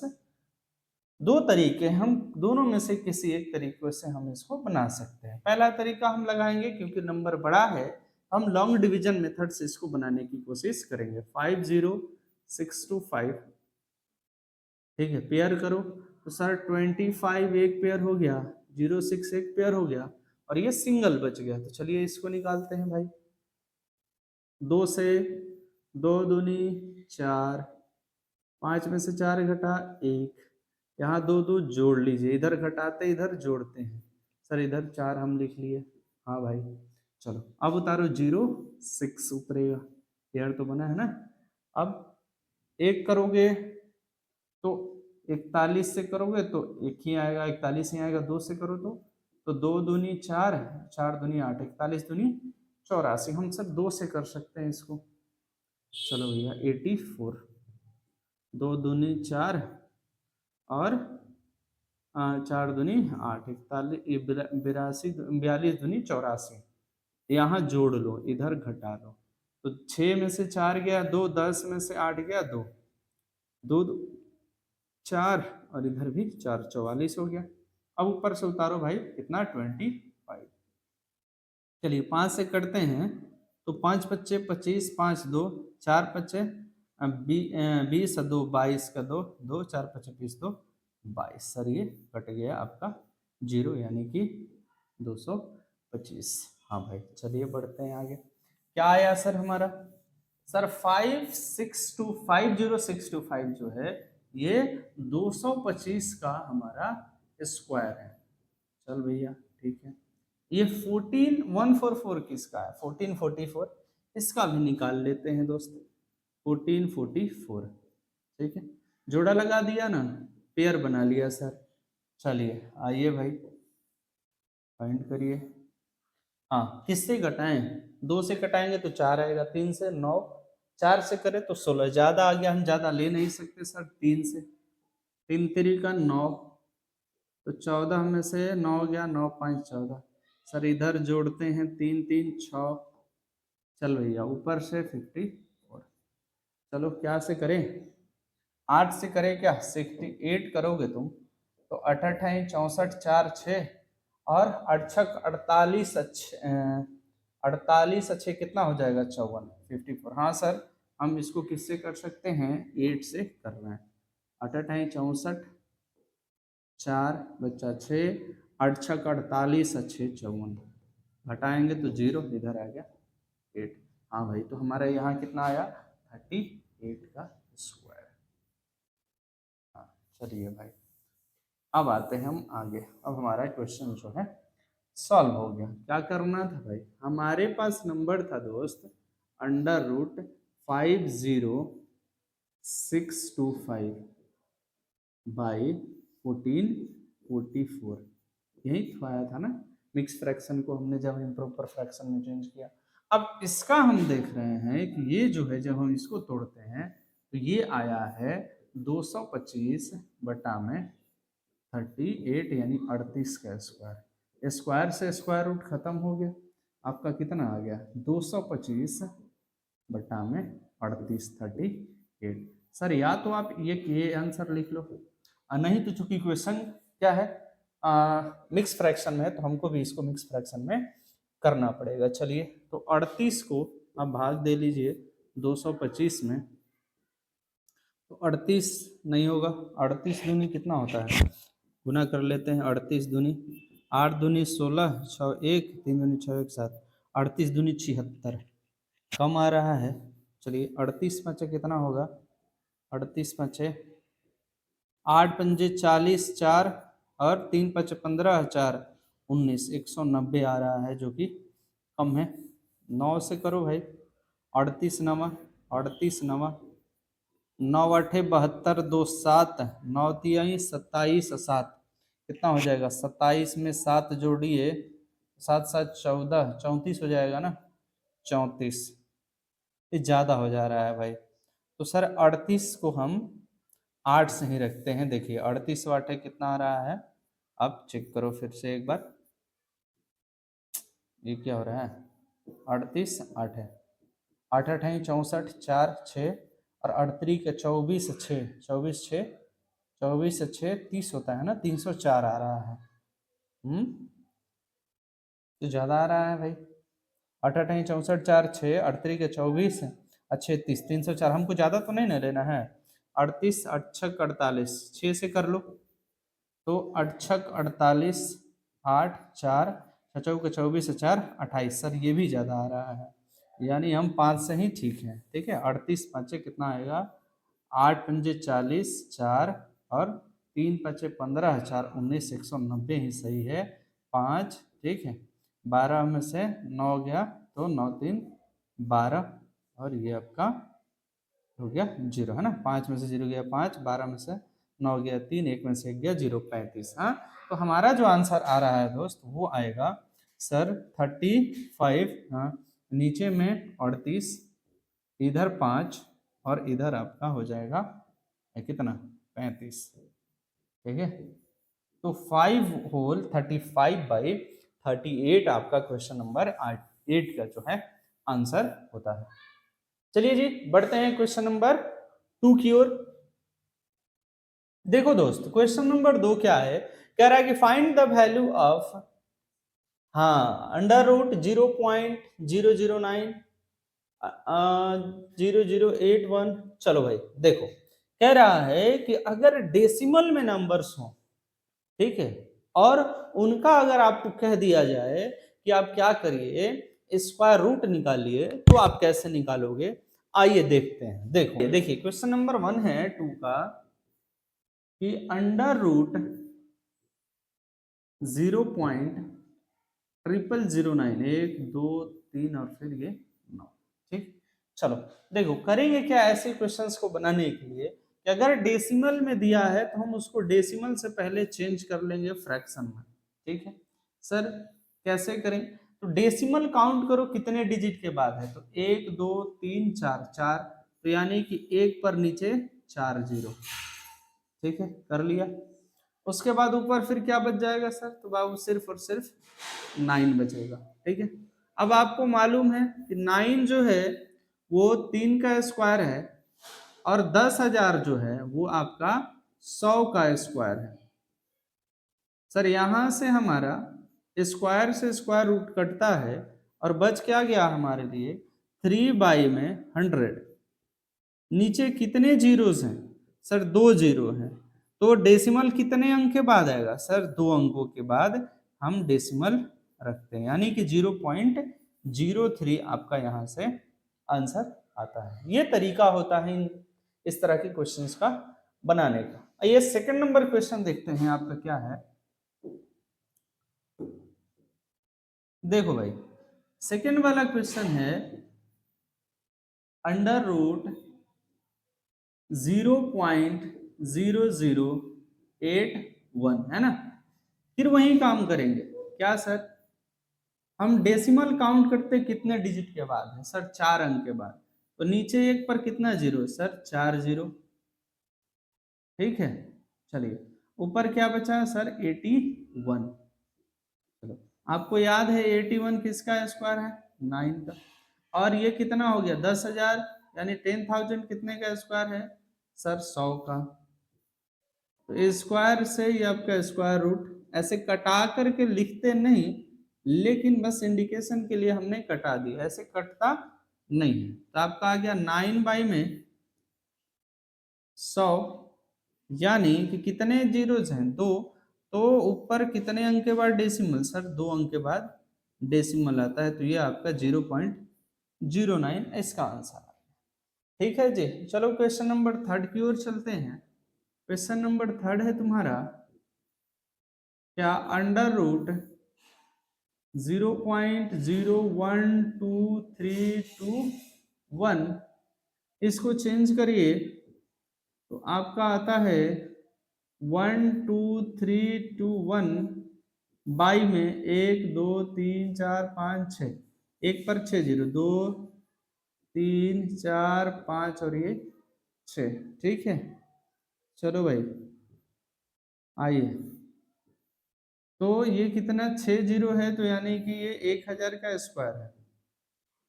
दो तरीके, हम दोनों में से किसी एक तरीके से हम इसको बना सकते हैं। पहला तरीका हम लगाएंगे, क्योंकि नंबर बड़ा है, हम लॉन्ग डिवीजन मेथड से इसको बनाने की कोशिश करेंगे। 50625, ठीक है, पेयर करो तो सर 25 एक पेयर हो गया, 06 एक पेयर हो गया, और ये सिंगल बच गया। तो चलिए इसको निकालते हैं भाई। 2 से 2 दूनी 4, 5 में से 4 घटा 1, यहाँ 2 2 जोड़ लीजिए, इधर घटाते इधर जोड़ते हैं। सर इधर 4 हम लिख लिए। हाँ भाई, चलो अब उतारो 06 ऊपरेगा, पेयर तो बना है ना। अब एक करोगे तो 41 से करोगे तो एक ही आएगा, 41 ही आएगा। 2 से करो तो 2 दूनी 4, 4 दूनी 8, 41 दूनी 84। हम सर 2 से कर सकते हैं इसको। चलो भैया 84, 2 दूनी 4 और 4 दूनी 8, 41, 42 दूनी 84। यहाँ जोड़ लो, इधर घटा लो, तो 6 में से 4 गया 2, 10 में से 8 गया 2, 2 4, और इधर भी 4, 44 हो गया। अब ऊपर से उतारो भाई, कितना 25। चलिए 5 से करते हैं तो 5 पच्चे 25, 5 2, 4 पच्चे 20, 2 22 का 2, 2 4 पच्चे 20, 2 22। सर ये कट गया आपका 0, यानी कि 225। हाँ भाई, चलिए बढ़ते हैं आगे। क्या आया सर हमारा? सर 50625 जो है ये 225 का हमारा स्क्वायर है। चल भैया ठीक है। ये 14144 किसका है? 1444, इसका भी निकाल लेते हैं दोस्तों। 1444, ठीक है, जोड़ा लगा दिया ना, पेयर बना लिया सर। चलिए आइए भाई फाइंड करिए। हाँ, किससे घटाएं? 2 से कटाएंगे तो 4 आएगा, 3 से 9, 4 से करें तो 16, ज्यादा आ गया, हम ज्यादा ले नहीं सकते सर। 3 से 3 3 का 9, तो 14 में से 9 गया, 9 5 14। सर इधर जोड़ते हैं, 3 3 6। चल भैया ऊपर से 54। चलो क्या से करें? 8 से करें क्या? 68 करोगे तुम तो 8 8 64, 4 6 और 8 48, 48 अच्छे कितना हो जाएगा? 54, 54। हाँ सर, हम इसको किससे कर सकते हैं? 8 से कर रहे हैं। 8 8 64, 4 बच्चा 6, 8 6 48, 6 54, घटाएंगे तो 0, इधर आ गया 8। हाँ भाई, तो हमारा यहाँ कितना आया? 38 का स्क्वायर। हाँ चलिए भाई, अब आते हैं हम आगे। अब हमारा क्वेश्चन जो है सॉल्व हो गया। क्या करना था भाई? हमारे पास नंबर था दोस्त √50625 बाई 1444, यही तो आया था ना। मिक्स फ्रैक्शन को हमने जब इम्प्रॉपर फ्रैक्शन में चेंज किया। अब इसका हम देख रहे हैं कि ये जो है, जब हम इसको तोड़ते हैं तो ये आया है 225 बटा में 38, यानी 38 का स्क्वायर। स्क्वायर से स्क्वायर रूट खत्म हो गया, आपका कितना आ गया? 225 बटा में 38, 38। सर या तो आप ये आंसर लिख लो, नहीं तो चूंकि क्वेश्चन क्या है, मिक्स फ्रैक्शन में है, तो हमको भी इसको मिक्स फ्रैक्शन में करना पड़ेगा। चलिए तो 38 को आप भाग दे लीजिए 225 में, तो 38 नहीं होगा। 38 दूनी कितना होता है? गुना कर लेते हैं। 38 दूनी 8 दूनी 16, 6 1, 3 दूनी 6 1 7, 38 दूनी 76, कम आ रहा है। चलिए 38 पचे कितना होगा? 38 पचे 8 पंजे 40, 4 और 3 पचे 15, 4 19, 190 आ रहा है, जो कि कम है। 9 से करो भाई, 38 नवा 38 नवा 9 8 72, 2 7, 9 3 27, 7 कितना हो जाएगा? 27 में 7 जोड़िए, 7 7 14, 34 हो जाएगा ना। 34, ये ज़्यादा हो जा रहा है भाई। तो सर 38 को हम 8 से ही रखते हैं। देखिए 38 वाट है, कितना आ रहा है, अब चेक करो फिर से एक बार, ये क्या हो रहा है, 38 8 है, 8 8 है 64, 4 6 और 38 का 24 6, 24 6, 24 6 30 होता है ना, 304 आ रहा है। तो ज़्यादा आ रहा है भाई, 8 8 64 4 6 38 के 24 अच्छे 30, 304, हमको ज़्यादा तो नहीं ना लेना है। 38 8 6 48, 6 से कर लो, तो 8 6 48, 8 4 चौके 24 4 28, सर ये भी ज़्यादा आ रहा है, यानी हम 5 से ही ठीक है। ठीक है, 38 5 कितना आएगा, 8 पंजे 40, 4 और 3 5 15, 4 19, 190 ही सही है, 5। ठीक है, 12 में से 9 गया तो 9 3 12, और ये आपका हो गया 0 है ना, 5 में से 0 गया 5, 12 में से 9 गया 3, 1 में से 1 गया 0, 35। हाँ, तो हमारा जो आंसर आ रहा है दोस्त वो आएगा सर 35, हाँ, नीचे में 38, इधर 5 और इधर आपका हो जाएगा कितना 35। ठीक है, तो 5 होल 35/38 आपका क्वेश्चन नंबर 8 का जो है आंसर होता है। चलिए जी बढ़ते हैं क्वेश्चन नंबर 2 की ओर। देखो दोस्त क्वेश्चन नंबर 2 क्या है, कह रहा है कि फाइंड द वैल्यू ऑफ, हाँ, √0.009 0081। चलो भाई देखो, कह रहा है कि अगर डेसिमल में नंबर्स हो, ठीक है, और उनका अगर आपको कह दिया जाए कि आप क्या करिए, स्क्वायर रूट निकालिए, तो आप कैसे निकालोगे, आइए देखते हैं। देखो देखिए क्वेश्चन नंबर 1 है 2 का कि √0.0009, 1 2 3 और फिर ये 9। ठीक, चलो देखो करेंगे क्या ऐसे क्वेश्चंस को बनाने के लिए कि अगर डेसिमल में दिया है तो हम उसको डेसिमल से पहले चेंज कर लेंगे फ्रैक्शन में। ठीक है सर, कैसे करें, तो डेसिमल काउंट करो कितने डिजिट के बाद है, तो 1 2 3 4 4, तो यानी कि 1 पर नीचे 4 0। ठीक है, कर लिया, उसके बाद ऊपर फिर क्या बच जाएगा सर, तो बाबू सिर्फ और सिर्फ 9 बचेगा। ठीक है, अब आपको मालूम है कि 9 जो है वो 3 का स्क्वायर है और 10,000 जो है वो आपका 100 का स्क्वायर है। सर यहां से हमारा स्क्वायर से स्क्वायर रूट कटता है और बच क्या गया हमारे लिए 3/100। नीचे कितने जीरोस हैं सर, 2 जीरो हैं, तो डेसिमल कितने अंक के बाद आएगा सर, 2 अंकों के बाद हम डेसिमल रखते हैं, यानी कि 0.03 आपका यहाँ से आंसर आता है। ये तरीका होता है इस तरह के क्वेश्चंस का बनाने का। ये सेकंड नंबर क्वेश्चन देखते हैं आपका क्या है। देखो भाई सेकंड वाला क्वेश्चन है √0.0081 है ना। फिर वही काम करेंगे क्या सर, हम डेसिमल काउंट करते कितने डिजिट के बाद है सर, 4 अंक के बाद, तो नीचे 1 पर कितना जीरो सर, 4 0। ठीक है, चलिए ऊपर क्या बचा सर 81। चलो आपको याद है 81 किसका स्क्वायर है, 9 का, और ये कितना हो गया 10,000, यानी 10,000 कितने का स्क्वायर है सर, 100 का। तो स्क्वायर से ही आपका स्क्वायर रूट, ऐसे कटा करके लिखते नहीं, लेकिन बस इंडिकेशन के लिए हमने कटा दिया, ऐसे कटता नहीं है। तो आपका आ गया 9 में 100, यानी कि कितने जीरोज हैं, 2, तो ऊपर कितने अंक के बाद डेसिमल सर, 2 अंक के बाद डेसिमल आता है, तो ये आपका 0.09 इसका आंसर है। ठीक है जी, चलो क्वेश्चन नंबर 3 की ओर चलते हैं। क्वेश्चन नंबर 3 है तुम्हारा क्या, √0.012321, इसको चेंज करिए तो आपका आता है 12321 बाई में 1 2 3 4 5 6, 1 पर 6 0, 2 3 4 5 और ये 6। ठीक है, चलो भाई आइए, तो ये कितना 6 जीरो है, तो यानी कि ये 1000 का स्क्वायर है।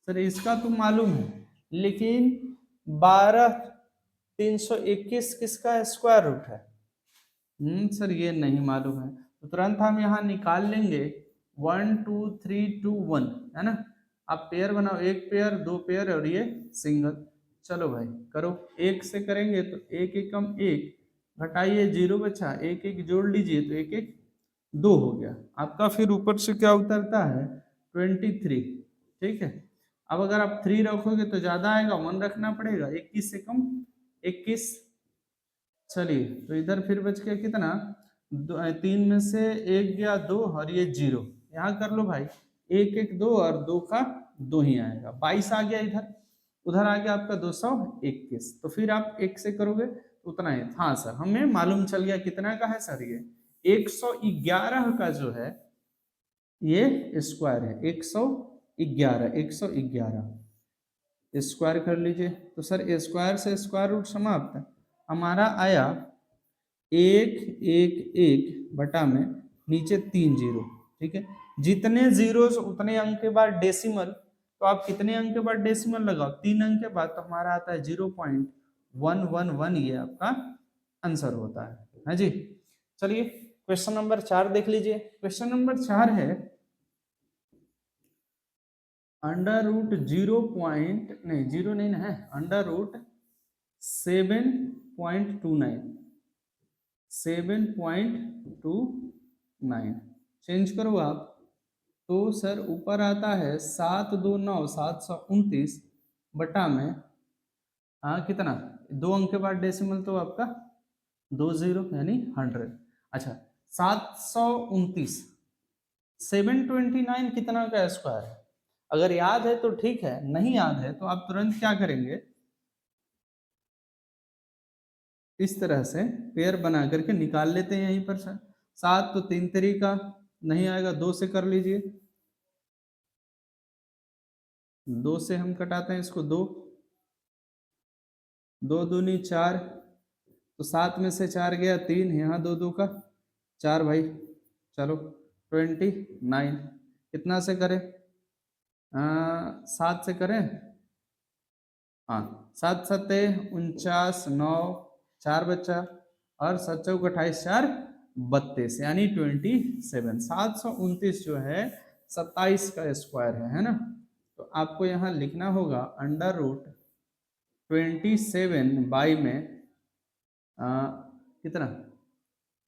सर इसका तो मालूम है, लेकिन 12321 किसका स्क्वायर रूट है? सर ये नहीं मालूम है, तो तुरंत हम यहाँ निकाल लेंगे 1 2 3 2 1, है ना। आप पेयर बनाओ, एक पेयर, दो पेयर और ये सिंगल। चलो भाई करो, एक से करेंगे तो एक एकम एक, घटाइए जीरो बचा, एक एक जोड़ लीजिए तो एक एक दो हो गया आपका। फिर ऊपर से क्या उतरता है 23, ठीक है। अब अगर आप 3 रखोगे तो ज्यादा आएगा, 1 रखना पड़ेगा, 21 से कम 21। चलिए तो इधर फिर बच गया कितना, 3 में से एक गया 2 और ये 0, यहाँ कर लो भाई, एक एक 2 और 2 का 2 ही आएगा, 22 आ गया इधर, उधर आ गया आपका 221। तो फिर आप एक से करोगे तो उतना ही। हाँ सर हमें मालूम चल गया कितना का है सर, ये 111 का जो है ये स्क्वायर है, 111 स्क्वायर कर लीजिए। तो सर स्क्वायर से स्क्वायर रूट समाप्त, हमारा आया 111 बटा में नीचे 3 जीरो, ठीक है। जितने जीरो उतने अंक के बाद डेसिमल, तो आप कितने अंक के बाद डेसिमल लगाओ, 3 अंक के बाद, तो हमारा आता है 0.111, ये आपका आंसर होता है। हाँ जी, चलिए क्वेश्चन नंबर 4 देख लीजिए। क्वेश्चन नंबर 4 है अंडर रूट 0 पॉइंट नहीं 0 नहीं है, अंडर रूट 7.29 चेंज करो आप, तो सर ऊपर आता है 729 बटा में कितना, 2 अंक के बाद डेसिमल तो आपका 20 यानी 100। अच्छा 729, 729 कितना का स्क्वायर है? अगर याद है तो ठीक है, नहीं याद है तो आप तुरंत क्या करेंगे, इस तरह से पेयर बना करके निकाल लेते हैं यहीं पर। 7 तो 3 तरीका नहीं आएगा, 2 से कर लीजिए, 2 से हम कटाते हैं इसको, 2 2 दूनी 4, तो 7 में से 4 गया 3, यहाँ 2 2 का 4 भाई। चलो 29 कितना से करें, 7 से करें, हाँ 7 सत्ते 49, 9 4 बच्चा, और 7 चौक 28 4 32 यानी 27। 729 जो है 27 का स्क्वायर है ना। तो आपको यहाँ लिखना होगा अंडर रूट 27 बाई में कितना,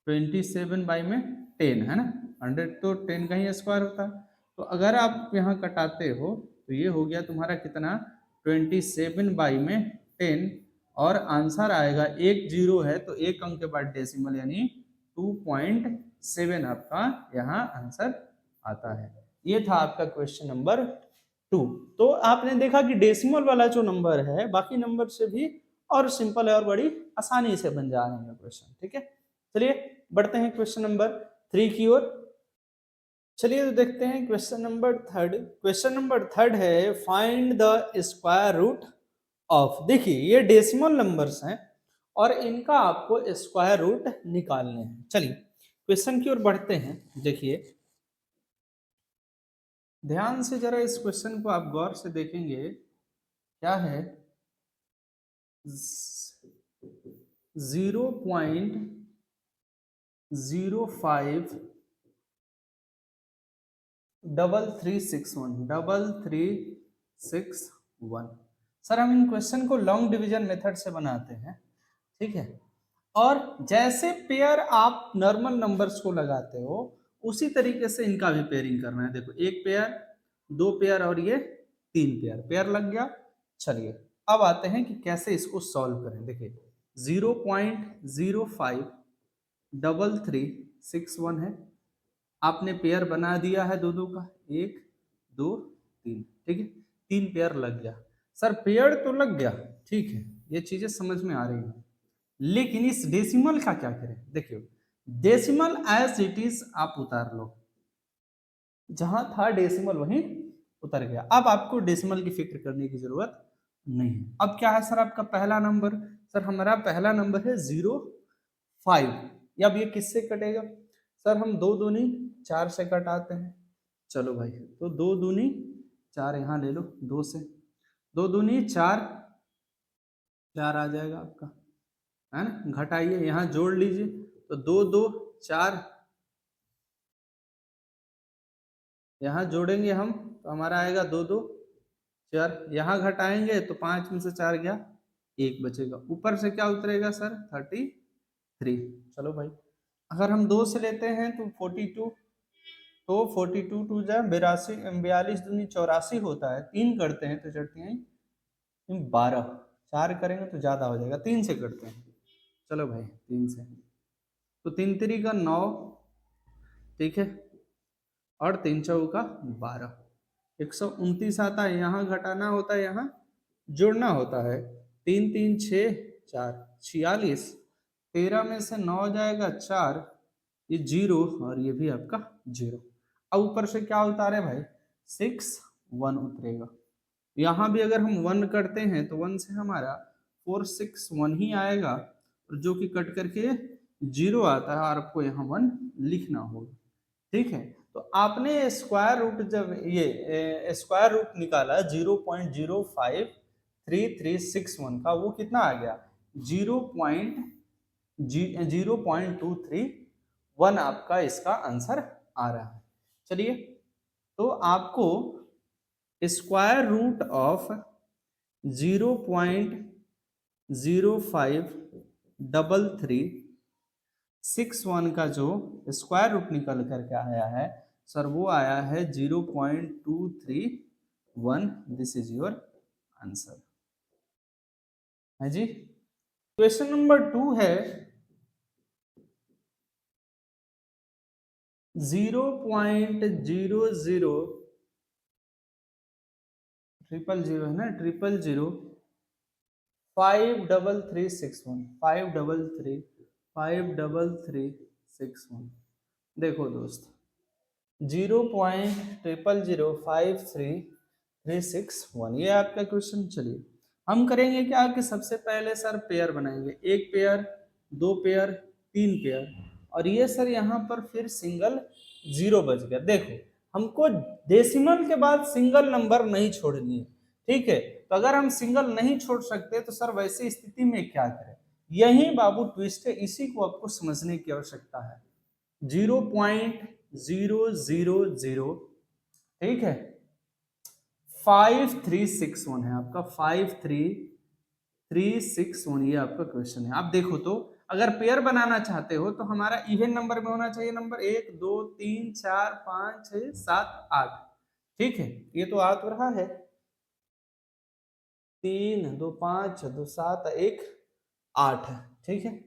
27 बाई में 10 है ना, 100 तो 10 का ही स्क्वायर होता है। तो अगर आप यहाँ कटाते हो तो ये हो गया तुम्हारा कितना, 27 बाई में 10, और आंसर आएगा, एक जीरो है तो एक अंक के बाद डेसिमल यानी 2.7 आपका यहाँ आंसर आता है। ये था आपका क्वेश्चन नंबर 2। तो आपने देखा कि डेसिमल वाला जो नंबर है बाकी नंबर से भी और सिंपल है और बड़ी आसानी से बन जा रहे हैं क्वेश्चन, ठीक है। चलिए बढ़ते हैं क्वेश्चन नंबर 3 की ओर। चलिए तो देखते हैं क्वेश्चन नंबर 3। क्वेश्चन नंबर 3 है find the square root of. देखिए ये डेसिमल नंबर्स हैं और इनका आपको स्क्वायर रूट निकालने हैं। चलिए क्वेश्चन की ओर बढ़ते हैं। देखिए ध्यान से जरा इस क्वेश्चन को आप गौर से देखेंगे, क्या है 0.3361 सर हम इन क्वेश्चन को लॉन्ग डिवीजन मेथड से बनाते हैं, ठीक है। और जैसे पेयर आप नॉर्मल नंबर्स को लगाते हो उसी तरीके से इनका भी पेयरिंग करना है। देखो एक पेयर, दो पेयर और ये 3 पेयर, पेयर लग गया। चलिए अब आते हैं कि कैसे इसको सॉल्व करें। देखिए 0.053361 है, आपने पेयर बना दिया है दो दो का, 1 2 3, ठीक है, 3 पेयर लग गया। सर पेयर तो लग गया, ठीक है, ये चीजें समझ में आ रही हैं, लेकिन इस डेसिमल का क्या करें। देखियो डेसिमल एज इट इज आप उतार लो, जहां था डेसिमल वहीं उतर गया। अब आपको डेसिमल की फिक्र करने की जरूरत नहीं है। अब क्या है सर आपका पहला नंबर, सर हमारा पहला नंबर है 0 5। अब ये किससे कटेगा सर? हम 2 दूनी 4 से कटाते हैं। चलो भाई, तो 2 दूनी 4 यहाँ ले लो, 2 से 2 दूनी 4 आ जाएगा आपका, है ना। घटाइए, यहाँ जोड़ लीजिए, तो 2 2 4, यहाँ जोड़ेंगे हम तो हमारा आएगा 2 2 4, यहाँ घटाएंगे तो 5 में से 4 गया, 1 बचेगा। ऊपर से क्या उतरेगा सर? 33। चलो भाई, अगर हम 2 से लेते हैं तो 42, तो 42 टू जा 82, 42 दूनी 84 होता है। 3 करते हैं तो चढ़ती हैं 12, 4 करेंगे तो ज्यादा हो जाएगा, 3 से करते हैं। चलो भाई 3 से, तो 3 3 का 9, ठीक है, और 3 4 का 12, 129 आता है। यहाँ घटाना होता है, यहाँ जोड़ना होता है। 3 3 6 4 46, 13 में से 9 जाएगा 4, ये 0 और ये भी आपका 0। अब ऊपर से क्या उतारे भाई? 6 1 उतरेगा। यहाँ भी अगर हम 1 करते हैं तो 1 से हमारा 4 6 1 ही आएगा, और जो कि कट करके 0 आता है, और आपको यहाँ 1 लिखना होगा, ठीक है। तो आपने स्क्वायर रूट, जब ये स्क्वायर रूट निकाला 0.05331 का, वो कितना आ गया? 0.0231 आपका इसका आंसर आ रहा है। चलिए, तो आपको स्क्वायर रूट ऑफ 0.05331 का जो स्क्वायर रूट निकल करके आया है सर, वो आया है 0.231। दिस इज योर आंसर, है जी। क्वेश्चन नंबर 2 है 0.00 000 है ना, 000 53361 53361। देखो दोस्त, 0.00053361 ये आपका क्वेश्चन। चलिए, हम करेंगे क्या कि सबसे पहले सर पेयर बनाएंगे, 1 पेयर, 2 पेयर, 3 पेयर, और ये सर यहाँ पर फिर सिंगल 0 बच गया। देखो, हमको डेसिमल के बाद सिंगल नंबर नहीं छोड़नी है, ठीक है। तो अगर हम सिंगल नहीं छोड़ सकते तो सर वैसी स्थिति में क्या करें? यही बाबू ट्विस्ट है, इसी को आपको समझने की आवश्यकता है। 0.000, ठीक है, 5361 है आपका, 5331 ये आपका क्वेश्चन है। आप देखो, तो अगर पेयर बनाना चाहते हो तो हमारा इवन नंबर में होना चाहिए, नंबर 1 2 3 4 5 6 7 8, ठीक है। ये तो आ तो रहा है, 3 2 5 2 7 1 8, ठीक है।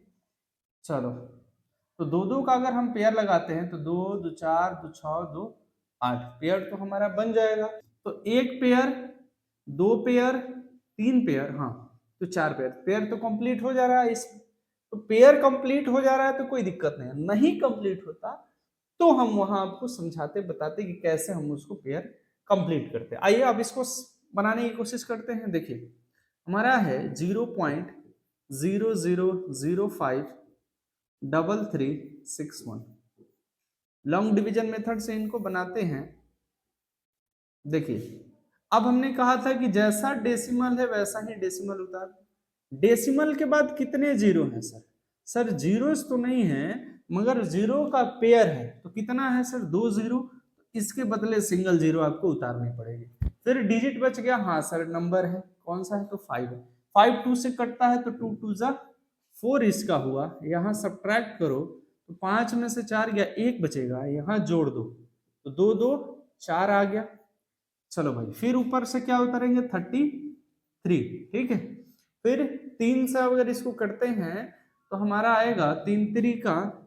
चलो, तो 2 2 का अगर हम पेयर लगाते हैं तो 2 2 4 2 6 2 8, पेयर तो हमारा बन जाएगा। तो 1 पेयर, 2 पेयर, 3 पेयर, हाँ, तो 4 पेयर, पेयर तो कंप्लीट हो जा रहा है इसमें। तो पेयर कंप्लीट हो जा रहा है तो कोई दिक्कत नहीं है। नहीं कंप्लीट होता तो हम वहां आपको समझाते बताते कि कैसे हम उसको पेयर कंप्लीट करते हैं। आइए अब इसको बनाने की कोशिश करते हैं। देखिए, हमारा है 0.00053361। लॉन्ग डिवीजन मेथड से इनको बनाते हैं। देखिए, अब हमने कहा था कि जैसा डेसिमल है वैसा ही डेसिमल उतार। डेसिमल के बाद कितने जीरो हैं सर? सर जीरोस तो नहीं है, मगर जीरो का पेयर है, तो कितना है सर? 2 जीरो। इसके बदले सिंगल जीरो आपको उतारनी पड़ेगी। फिर डिजिट बच गया, हाँ सर नंबर है, कौन सा है? तो 5 है। 5 2 से कटता है तो 2 2 जा 4 इसका हुआ। यहाँ सब्ट्रैक्ट करो तो 5 में से 4 गया, 1 बचेगा, यहाँ जोड़ दो तो 2 2 4 आ गया। चलो भाई, फिर ऊपर से क्या उतारेंगे? 33, ठीक है। फिर 3 से अगर इसको करते हैं तो हमारा आएगा 3 3 का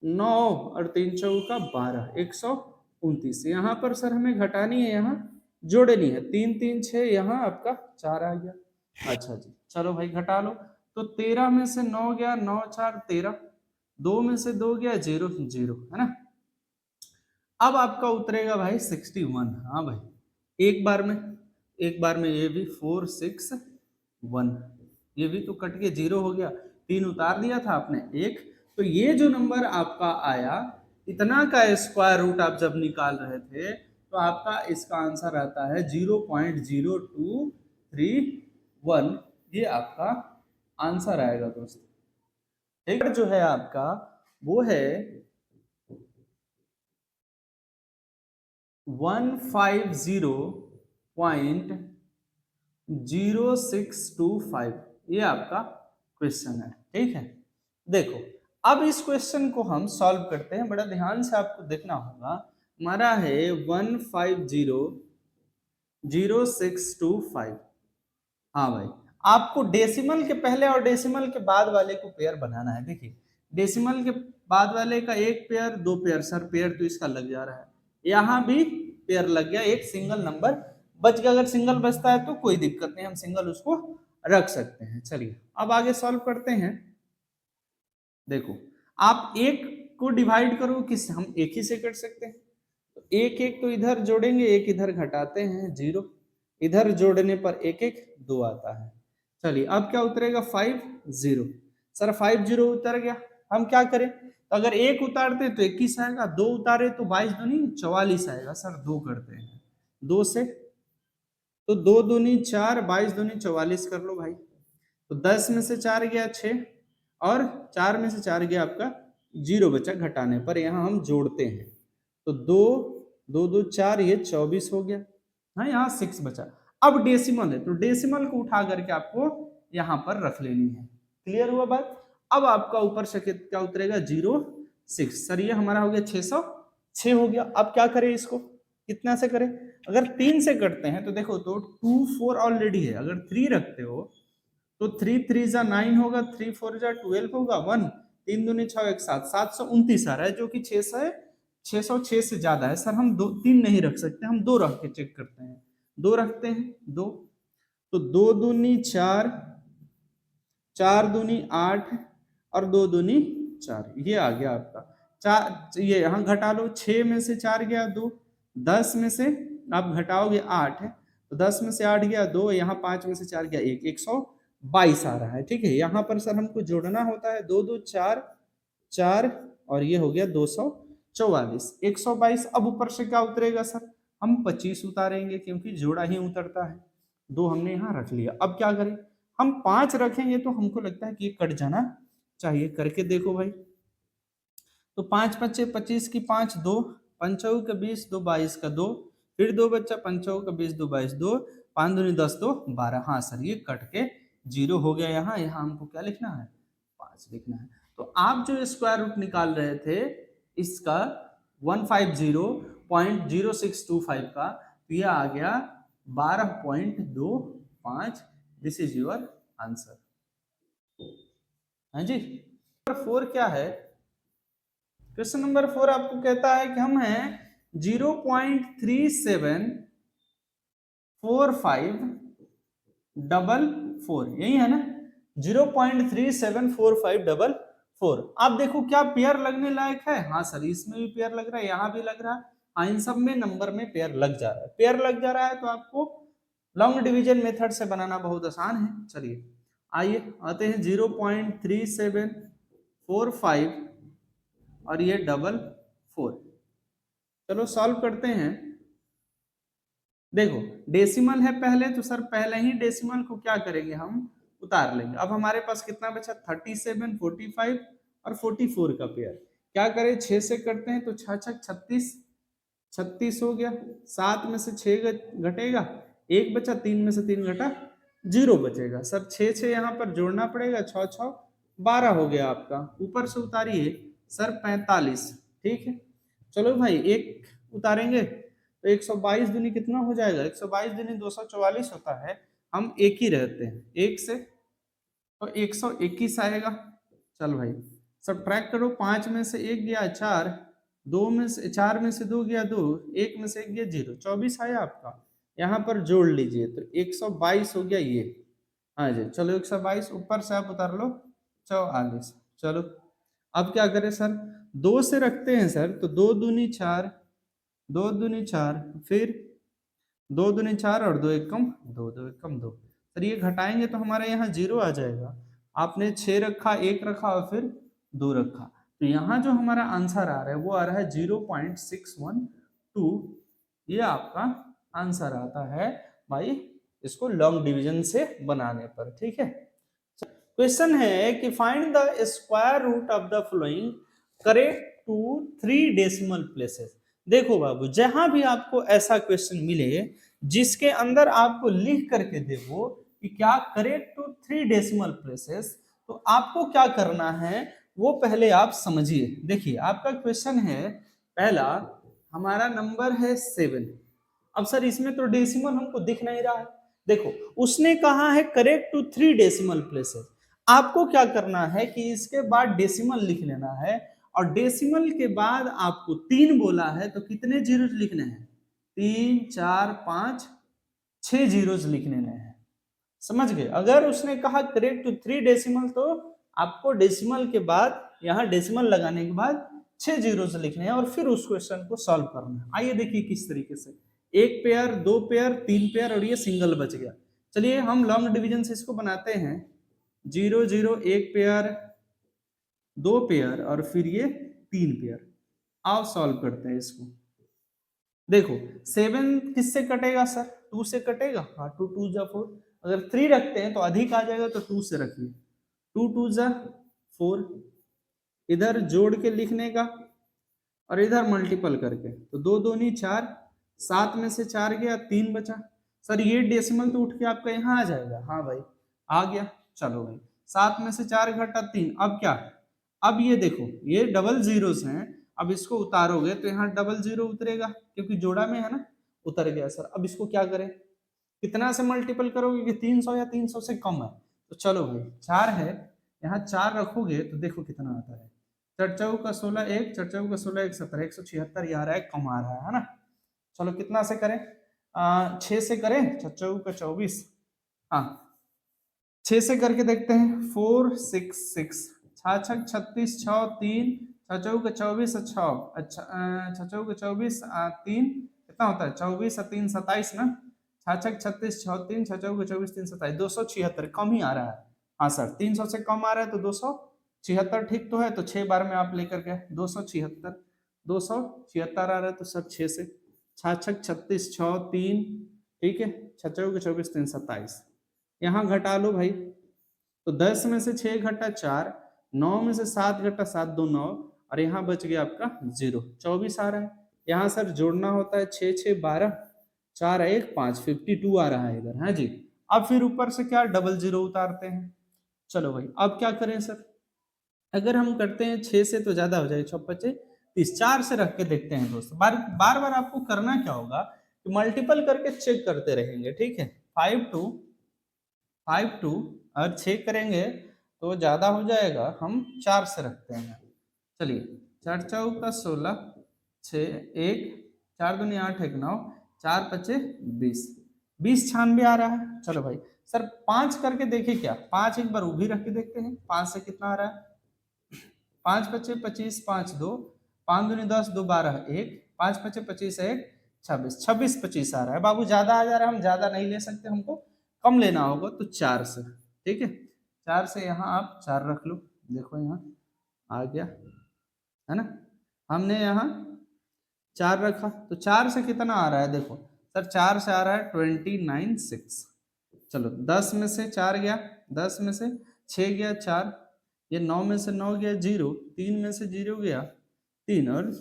9 और 3 4 का 12, 129। यहाँ पर सर हमें घटानी है, यहाँ जोड़नी है। 3 3 6, यहाँ आपका 4 आ गया। अच्छा जी, चलो भाई घटा लो। तो 13 में से 9 गया, 9 4 13, 2 में से 2 गया, 0 0, है ना। अब आपका उतरेगा भाई 61। हाँ भाई, एक बार में ये भी 4 6 1, ये भी तो कट के 0 हो गया। 3 उतार दिया था आपने 1, तो ये जो नंबर आपका आया इतना का स्क्वायर रूट आप जब निकाल रहे थे तो आपका इसका आंसर आता है 0.0231, ये आपका आंसर आएगा दोस्तों। एक जो है आपका वो है 150.0625, ये आपका क्वेश्चन है, ठीक है। देखो अब इस क्वेश्चन को हम सॉल्व करते हैं, बड़ा ध्यान से आपको देखना होगा। हमारा है 150.0625। हाँ भाई, आपको डेसिमल के पहले और डेसिमल के बाद वाले को पेयर बनाना है। देखिए डेसिमल के बाद वाले का एक पेयर, दो पेयर, सर पेयर तो इसका लग जा रहा है, यहाँ भी पेयर लग गया, एक सिंगल नंबर बच गया। अगर सिंगल बचता है तो कोई दिक्कत नहीं, हम सिंगल उसको रख सकते हैं। चलिए अब आगे सॉल्व करते हैं। देखो आप एक को डिवाइड करो किस, हम एक ही से कर सकते हैं, तो एक एक तो इधर जोड़ेंगे, एक इधर घटाते हैं 0, इधर जोड़ने पर एक एक 2 आता है। चलिए अब क्या उतरेगा 5 0, सर 5 0 उतर गया। हम क्या करें, तो अगर एक उतारते तो 21 आएगा, 2 उतारे तो 22 दूनी 44 आएगा। सर 2 करते हैं 2 से, तो 2 दूनी 4, 22 दूनी 44 कर लो भाई। तो 10 में से 4 गया 6, और 4 में से 4 गया आपका 0 बचा घटाने पर, यहाँ हम जोड़ते हैं तो 2 2 2 4, ये 24 हो गया। हाँ यहाँ 6 बचा। अब डेसिमल है तो डेसिमल को उठा करके आपको यहाँ पर रख लेनी है। क्लियर हुआ बात। अब आपका ऊपर से क्या उतरेगा 0 6, सर ये हमारा हो गया 606 हो गया। अब क्या करें इसको, कितना से करें, अगर 3 से करते हैं तो देखो तो 2 4 ऑलरेडी है, अगर 3 रखते हो तो 3 3 जा 9 होगा, 3 4 जा 12 होगा, 1 3 दूनी 6 1 7, 729 आ रहा है, जो कि 606 से ज्यादा है। सर हम 2 3 नहीं रख सकते, हम 2 रख के चेक करते हैं। 2 रखते हैं 2, तो 2 दूनी 4, 4 दूनी 8, और 2 दूनी 4, ये आ गया आपका 4। ये यहाँ घटा लो, 6 में से 4 गया 2, 10 में से आप घटाओगे 8, तो 10 में से 8 गया 2, यहाँ 5 में से 4 गया 1, 122 आ रहा है। ठीक है, यहाँ पर सर हमको जोड़ना होता है 2 2 4 4, और ये हो गया 244, 122। अब ऊपर से क्या उतरेगा सर, हम 25 उतारेंगे क्योंकि जोड़ा ही उतरता है। 2 हमने यहाँ रख लिया। अब क्या करें, हम 5 रखेंगे तो हमको लगता है कि ये कट जाना चाहिए। करके देखो भाई, तो 5 5 25 की 5 2, 5 का 20, 2 22 का 2, फिर 2 बच्चा, 5 का 20, 2 22 2, 5 दूनी 10 2 12। हाँ सर ये कट के 0 हो गया। यहाँ यहाँ हमको क्या लिखना है, 5 लिखना है। तो आप जो स्क्वायर रूट निकाल रहे थे इसका 150.0625 का, तो यह आ गया 12.25। This is your answer. हाँ जी, नंबर 4 क्या है, क्वेश्चन नंबर 4 आपको कहता है कि हम हैं 0.374544, यही है ना, 0.374544। आप देखो क्या पेयर लगने लायक है। हाँ सर इसमें भी पेयर लग रहा है, यहाँ भी लग रहा है, हाँ इन सब में नंबर में पेयर लग जा रहा है। पेयर लग जा रहा है तो आपको लॉन्ग डिवीजन मेथड से बनाना बहुत आसान है। चलिए आइए आते हैं 0.3745 और ये 444। चलो सॉल्व करते हैं। देखो डेसिमल है पहले, तो सर पहले ही डेसिमल को क्या करेंगे, हम उतार लेंगे। अब हमारे पास कितना बचा, 37 45 और 44 का पेयर। क्या करें, 6 से करते हैं तो 6 6 36, 36 हो गया। 7 में से 6 घटेगा, 1 बचा, 3 में से 3 घटा 0 बचेगा। सर 6 6 यहाँ पर जोड़ना पड़ेगा, 6 6 12 हो गया आपका। ऊपर से उतारिए सर 45। ठीक है, चलो भाई एक उतारेंगे तो 122 दूनी कितना हो जाएगा, 122 दूनी 244 होता है। हम एक ही रहते हैं, एक से तो 121 आएगा। चल भाई सब ट्रैक करो, 5 में से 1 गया 4, 2 में से 4 में से 2 गया 2, 1 में से 1 गया 0, 24 आया आपका। यहाँ पर जोड़ लीजिए तो 122 हो गया ये। हाँ जी चलो 122, ऊपर से आप उतार लो 44। चलो अब क्या करें सर, 2 से रखते हैं सर, तो 2 दूनी 4, 2 दूनी 4, फिर 2 दूनी 4 और 2 एकम 2, 2 एकम 2। सर ये घटाएंगे तो हमारे यहाँ 0 आ जाएगा। आपने 6 रखा, 1 रखा और फिर 2 रखा, तो यहाँ जो हमारा आंसर आ रहा है वो आ रहा है 0.612। ये आपका आंसर आता है भाई इसको लॉन्ग डिवीजन से बनाने पर। ठीक है, क्वेश्चन है कि find the square root of the following correct to 3 decimal places. देखो बाबू, जहां भी आपको ऐसा क्वेश्चन मिले जिसके अंदर आपको लिख करके देखो कि क्या करेक्ट टू 3 डेसिमल प्लेसेस, तो आपको क्या करना है वो पहले आप समझिए। देखिए आपका क्वेश्चन है पहला, हमारा नंबर है 7। अब सर इसमें तो डेसिमल हमको दिख नहीं रहा है। देखो उसने कहा है करेक्ट टू 3 डेसिमल प्लेसेस, आपको क्या करना है कि इसके बाद डेसिमल लिख लेना है, और डेसिमल के बाद आपको 3 बोला है तो कितने जीरोज लिखने हैं, 3 4 5 6 जीरोज लिखने हैं। समझ गए? अगर उसने कहा करेक्ट टू 3 डेसिमल तो आपको डेसिमल के बाद यहाँ डेसिमल लगाने के बाद 6 जीरोज लिखने हैं और फिर उस क्वेश्चन को सॉल्व करना है। आइए देखिए किस तरीके से, 1 पेयर, 2 पेयर, 3 पेयर और ये सिंगल बच गया। चलिए हम लॉन्ग डिवीजन से इसको बनाते हैं, 0 0 1 पेयर, 2 पेयर और फिर ये 3 पेयर। आओ सॉल्व करते हैं इसको। देखो 7 किससे कटेगा सर, 2 से कटेगा, हाँ 2 2 जा 4। अगर 3 रखते हैं तो अधिक आ जाएगा तो 2 से रखिए, 2 2 जा 4, इधर जोड़ के लिखने का और इधर मल्टीपल करके, तो 2 2 नहीं 4, 7 में से 4 गया 3 बचा। सर ये डेसिमल तो उठ के आपका यहाँ आ जाएगा, हाँ भाई आ गया। चलो भाई 7 में से 4 घटा 3, अब क्या, अब ये देखो ये डबल जीरोस हैं, अब इसको उतारोगे तो यहाँ डबल जीरो उतरेगा क्योंकि जोड़ा में है ना, उतर गया सर। अब इसको क्या करें, कितना से मल्टीपल करोगे कि 300 या 300 से कम है, तो चलो भाई 4 है, यहाँ 4 रखोगे तो देखो कितना आता है, 4 चौक का 16 1, 4 चौक का 16 1 17, 176 ये आ रहा है, कम आ रहा है ना। चलो कितना से करें, 6 से करें, 4 चौक का 24, हाँ 6 से करके देखते हैं, 4 6 6, 6 6 36, 6 3, 6 चौक 24, 6 अच्छा 6 चौक 24 3 कितना होता है, 24 और 3 27 ना, 6 6 36, 6 3, 6 चौक 24 3 27, 276, कम ही आ रहा है। हाँ सर 300 से कम आ रहा है तो 276 ठीक तो है, तो 6 बार में आप लेकर के 276 276 आ रहा है, तो सर 6 से 6 6 36, 6 3 ठीक है, 6 चौक 24 3 27, यहाँ घटा लो भाई, तो 10 में से 6 घटा 4, 9 में से 7 घटा 7 2 9, और यहाँ बच गया आपका 0, 24 आ रहा है। यहाँ सर जोड़ना होता है 6 6 12, 4 1 5, 52 आ रहा है इधर, हाँ जी। अब फिर ऊपर से क्या डबल जीरो उतारते हैं। चलो भाई अब क्या करें सर, अगर हम करते हैं 6 से तो ज्यादा हो जाएगा, 6 5 30, 4 से रख के देखते हैं दोस्तों। बार बार आपको करना क्या होगा कि मल्टीपल करके चेक करते रहेंगे, ठीक है। 5 2 और 6 करेंगे तो ज्यादा हो जाएगा, हम 4 से रखते हैं। चलिए 4 चौक का 16, 6 1, 4 दूनी 8 1 9, 4 5 20, 20 96 आ रहा है। चलो भाई सर 5 करके देखिए, क्या 5 एक बार वो भी रख के देखते हैं, 5 से कितना आ रहा है, 5 5 25, 5 2, 5 दूनी 10 2 12 1, 5 5 25 1 26, 26 25 आ रहा है। बाबू ज्यादा आ जा रहा है, हम ज्यादा नहीं ले सकते, हमको कम लेना होगा, तो 4 से, ठीक है 4 से यहाँ आप 4 रख लो, देखो यहाँ आ गया है ना, हमने यहाँ 4 रखा तो 4 से कितना आ रहा है, देखो सर 4 से आ रहा है 29 6। चलो 10 में से 4 गया, 10 में से 6 गया 4, ये 9 में से 9 गया 0, 3 में से 0 गया 3, और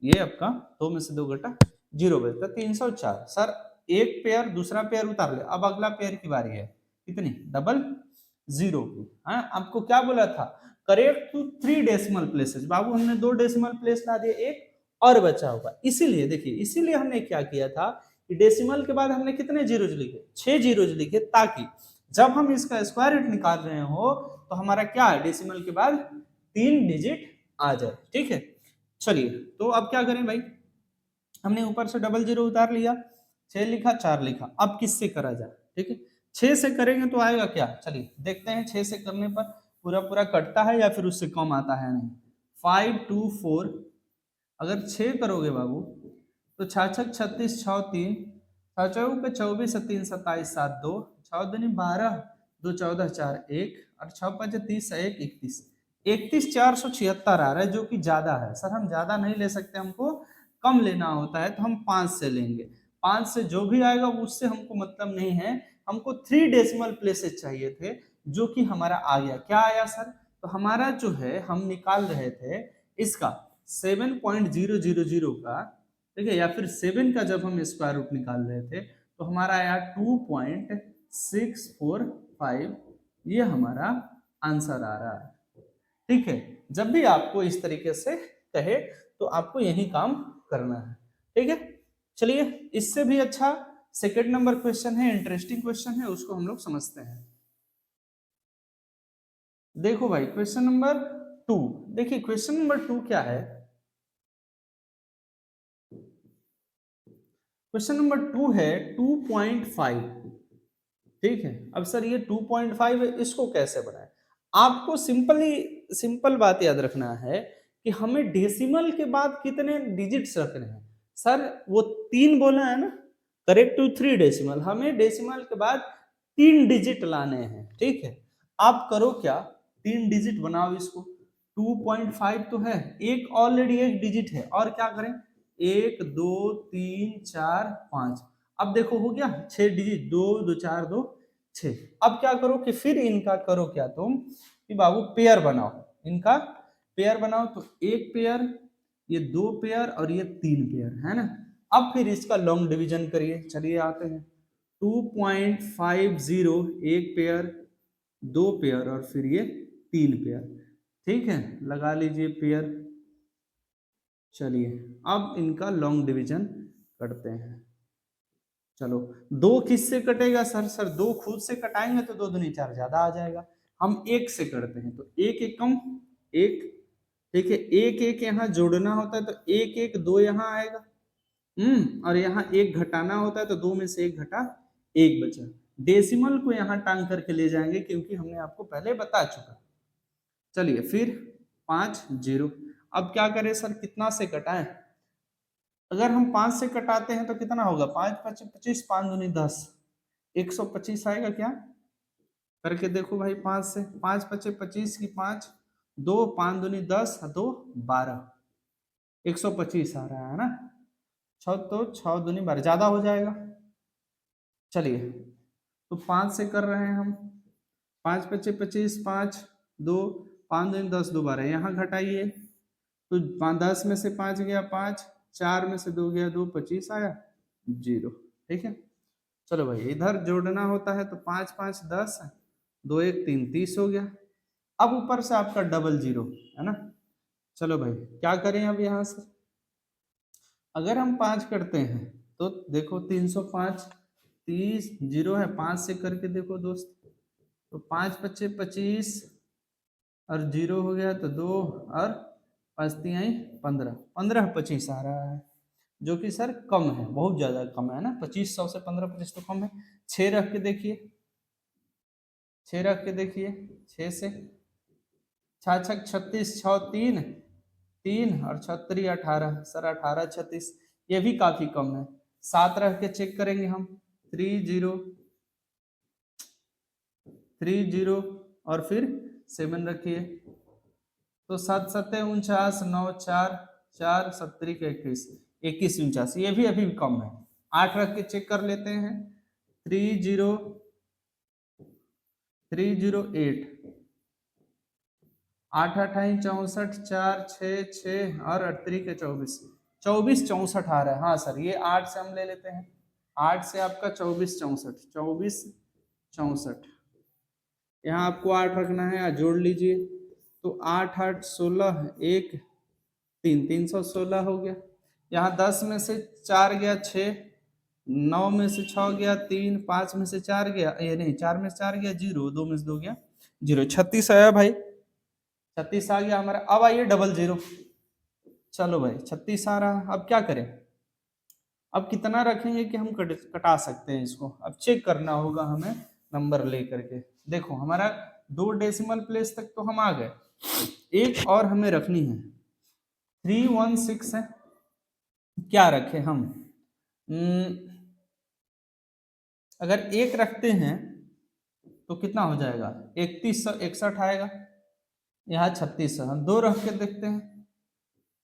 ये आपका 2 में से 2 घटा 0 बचता 304। सर एक पेयर दूसरा पेयर उतार ले, अब अगला पेयर की बारी है, कितनी, डबल जीरो की। हाँ आपको क्या बोला था, करेक्ट टू 3 डेसिमल प्लेसेस, बाबू हमने 2 डेसिमल प्लेस ला दिए, एक और बचा होगा। इसीलिए देखिए, इसीलिए हमने क्या किया था कि डेसिमल के बाद हमने कितने जीरोज लिखे, 6 जीरोज लिखे, ताकि जब हम इसका स्क्वायर रूट निकाल रहे हो तो हमारा क्या है, डेसिमल के बाद 3 डिजिट आ जाए, ठीक है। चलिए तो अब क्या करें भाई, हमने ऊपर से डबल जीरो उतार लिया, 6 लिखा 4 लिखा, अब किससे करा जाए, ठीक है 6 से करेंगे तो आएगा क्या, चलिए देखते हैं 6 से करने पर पूरा पूरा कटता है या फिर उससे कम आता है नहीं। 5 2 4, अगर 6 करोगे बाबू तो 6 6 36, 6 3, 6 चौक 24, 3 27 7 2, 6 दूनी 12, 2 14 4 1, और 6×5 = 30, 1 31,476 आ रहा है, जो कि ज्यादा है। सर हम ज्यादा नहीं ले सकते, हमको कम लेना होता है, तो हम 5 से लेंगे। 5 से जो भी आएगा उससे हमको मतलब नहीं है, हमको 3 डेसिमल प्लेसेस चाहिए थे, जो कि हमारा आ गया। क्या आया सर? तो हमारा जो है हम निकाल रहे थे इसका 7.000 का, ठीक है, या फिर 7 का जब हम स्क्वायर रूट निकाल रहे थे तो हमारा आया 2.645, ये हमारा आंसर आ रहा है। ठीक है, जब भी आपको इस तरीके से कहे तो आपको यही काम करना है। ठीक है, चलिए इससे भी अच्छा सेकंड नंबर क्वेश्चन है, इंटरेस्टिंग क्वेश्चन है, उसको हम लोग समझते हैं। देखो भाई क्वेश्चन नंबर 2, देखिए क्वेश्चन नंबर 2 क्या है। क्वेश्चन नंबर 2 है 2.5। ठीक है, अब सर ये 2.5 है, इसको कैसे बनाए? आपको सिंपल बात याद रखना है कि हमें डेसिमल के बाद कितने डिजिट्स रखने हैं। सर वो 3 बोला है ना, करेक्ट टू 3 डेसिमल, हमें डेसिमल के बाद 3 डिजिट लाने हैं। ठीक है, आप करो क्या, 3 डिजिट बनाओ इसको। 2.5 तो है, एक ऑलरेडी एक डिजिट है, और क्या करें, 1 2 3 4 5। अब देखो हो गया 6 डिजिट, 2 2 4 2 6। अब क्या करो कि फिर इनका करो क्या तुम कि बाबू पेयर बनाओ, इनका पेयर बनाओ। तो एक पेयर, ये 2 पेयर और ये 3 पेयर है ना। अब फिर इसका लॉन्ग डिवीजन करिए, चलिए आते हैं। 2.50 एक पेयर, 2 पेयर और फिर ये 3 पेयर। ठीक है, लगा लीजिए पेयर। चलिए अब इनका लॉन्ग डिवीजन करते हैं। चलो, 2 किससे कटेगा सर? सर 2 खुद से कटाएंगे तो 2 दूनी 4 ज्यादा आ जाएगा। हम 1 से करते हैं, तो 1 एकम 1। ठीक है, 1 1 यहाँ जोड़ना होता है तो 1 1 2 यहाँ आएगा। और यहाँ 1 घटाना होता है तो 2 में से 1 घटा 1 बचा। डेसिमल को यहाँ टांग करके ले जाएंगे, क्योंकि हमने आपको पहले बता चुका। चलिए फिर 5 0। अब क्या करें सर, कितना से कटाएं? अगर हम 5 से कटाते हैं तो कितना होगा, 5 5 25, 5 दूनी 10, 125 आएगा क्या? करके देखो भाई, 5 से 5 5 25 की 5, 2 5 दूनी 10, 2 12, 125 आ रहा है ना। 6 तो 6 दूनी 12 ज्यादा हो जाएगा। चलिए, तो 5 से कर रहे हैं हम, 5 5 25, 5 2 5 दूनी 10, 2 12, यहाँ घटाइए तो 10 में से 5 गया 5, 4 में से 2 गया 2, 25 आया 0। ठीक है, चलो भाई इधर जोड़ना होता है तो 5 5 10, 2 1 3 30 हो गया। अब ऊपर से आपका डबल 0 है ना। चलो भाई क्या करें अब यहाँ से, अगर हम 5 करते हैं तो देखो 305, 30 0 है, 5 से करके देखो दोस्त, तो 5 5 25 और 0 हो गया तो 2 और 5 3 15, 15 25 आ रहा है, जो कि सर कम है, बहुत ज्यादा कम है ना। 2500 से 15 25 तो कम है। 6 रख के देखिए, 6 रख के देखिए, 6 से 6 6 36, 6 3 3 और 36 18, सर 18 36, ये भी काफी कम है। 7 रख के चेक करेंगे हम, 3 0 3 0 और फिर 7 रखिए, तो 7 7 49, 9 4 4 70 के 21, 21 49, ये भी अभी कम है। 8 रख के चेक कर लेते हैं, 3 0 3 0 8, 8 अठाई 64, 4 6 6 और 38 के 24, 24 64 आ रहा है। हाँ सर, ये 8 से हम ले लेते हैं, 8 से आपका 24 64, 24 64, यहाँ आपको 8 रखना है, जोड़ लीजिए, तो 8 8 16, 1 3 316 हो गया। यहाँ 10 में से 4 गया 6, 9 में से 6 गया 3, 5 में से 4 गया, ये नहीं 4 में से 4 गया 0, 2 में से 2 गया 0, 36 आया भाई, 36 आ गया हमारा। अब आइए डबल 0, चलो भाई 36 आ रहा, अब क्या करें, अब कितना रखेंगे कि हम कटा सकते हैं इसको, अब चेक करना होगा हमें नंबर ले करके। देखो हमारा 2 डेसिमल प्लेस तक तो हम आ गए, एक और हमें रखनी है, 316 है, क्या रखे हम, अगर 1 रखते हैं तो कितना हो जाएगा, 3161 आएगा। यहाँ 3600, हम 2 रख के देखते हैं।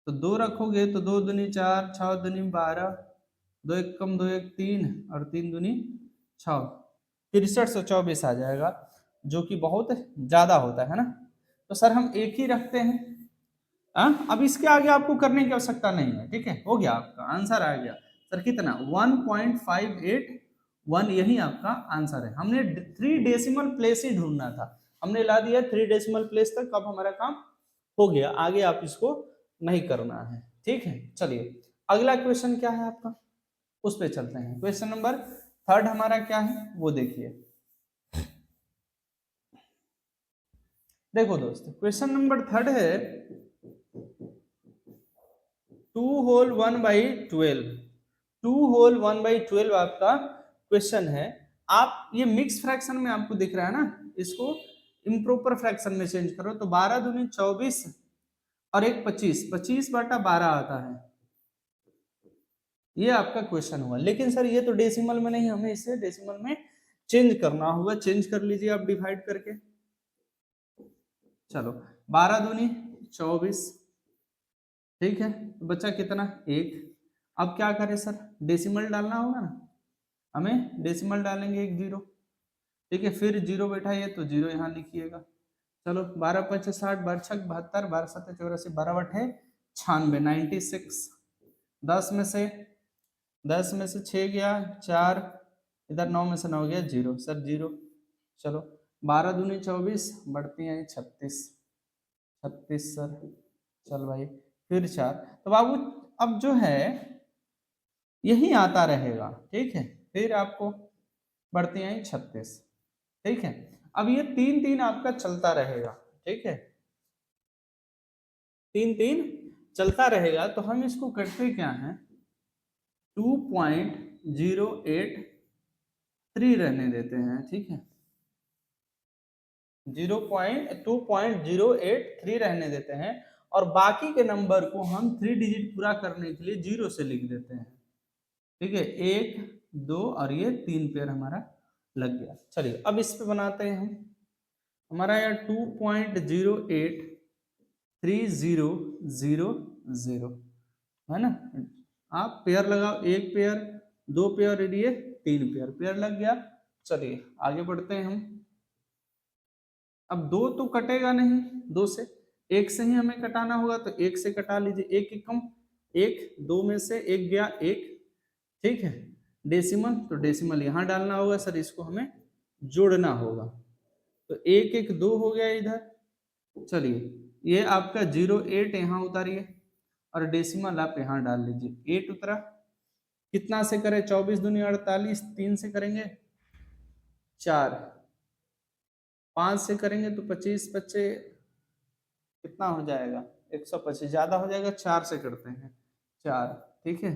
तो 2 रखोगे तो 2 दूनी 4, 6 दूनी 12, 2 एक कम 2 एक 3 और 3 दूनी 6, 6324 आ जाएगा, जो कि बहुत ज्यादा होता है ना। तो सर हम एक ही रखते हैं। अब इसके आगे आपको करने की आवश्यकता नहीं है, ठीक है, हो गया, आपका आंसर आ गया। सर कितना, 1.581, यही आपका आंसर है। हमने 3 डेसिमल प्लेस ही ढूंढना था, हमने ला दिया 3 डेसिमल प्लेस तक, अब हमारा काम हो गया, आगे आप इसको नहीं करना है, ठीक है। चलिए अगला क्वेश्चन क्या है आपका, उस पे चलते हैं। क्वेश्चन नंबर 3 हमारा क्या है वो देखिए। देखो दोस्तों, क्वेश्चन नंबर 3 है 2 होल 1/12, 2 होल 1/12 आपका क्वेश्चन है। आप ये मिक्स फ्रैक्शन में आपको दिख रहा है ना, इसको इम्प्रॉपर फ्रैक्शन में चेंज करो तो 12 दूनी 24 और एक 25, 25/12 आता है, ये आपका क्वेश्चन हुआ। लेकिन सर ये तो डेसिमल में नहीं, हमें इसे डेसिमल में चेंज करना होगा। चेंज कर लीजिए आप डिवाइड करके। चलो 12 दूनी 24, ठीक है, तो बच्चा कितना, 1। अब क्या करें सर, डेसिमल डालना होगा ना, हमें डेसिमल डालेंगे 1 0, ठीक है, फिर 0 बैठाइए तो 0 यहाँ लिखिएगा। चलो 12 5 60, 12 6 72, 12 7 84, 12 8 96, 96। 10 में से 6 गया 4, इधर 9 में से 9 गया 0, सर 0। चलो 12 दूनी 24, बढ़ती हैं 36, 36 सर। चल भाई फिर 4, तो बाबू अब जो है यही आता रहेगा, ठीक है, फिर आपको बढ़ती हैं 36, ठीक है। अब ये 3 3 आपका चलता रहेगा, ठीक है, 3 3 चलता रहेगा। तो हम इसको करते क्या है, 2.083 रहने देते हैं, ठीक है, 2.083 रहने देते हैं, और बाकी के नंबर को हम 3 डिजिट पूरा करने के लिए 0 से लिख देते हैं, ठीक है। 1 2 और ये 3 पेयर हमारा लग गया। चलिए अब इस पे बनाते हैं हम, हमारा यार 2.08300 है ना। आप पेयर लगाओ, 1 पेयर 2 पेयर, ये 3 पेयर, पेयर लग गया। चलिए आगे बढ़ते हैं हम। अब 2 तो कटेगा नहीं, 2 से 1 से ही हमें कटाना होगा, तो 1 से कटा लीजिए, 1 एकम 1, 2 में से 1 गया 1, ठीक है। डेसिमल, तो डेसिमल यहाँ डालना होगा सर, इसको हमें जोड़ना होगा, तो 1 1 2 हो गया इधर। चलिए ये आपका 08 यहाँ उतारिए और डेसिमल आप यहाँ डाल लीजिए, 8 उतरा। कितना से करें, 24 दूनी 48, 3 से करेंगे 4, 5 से करेंगे तो 25 बच्चे कितना हो जाएगा, 125, ज्यादा हो जाएगा, 4 से करते हैं 4, ठीक है।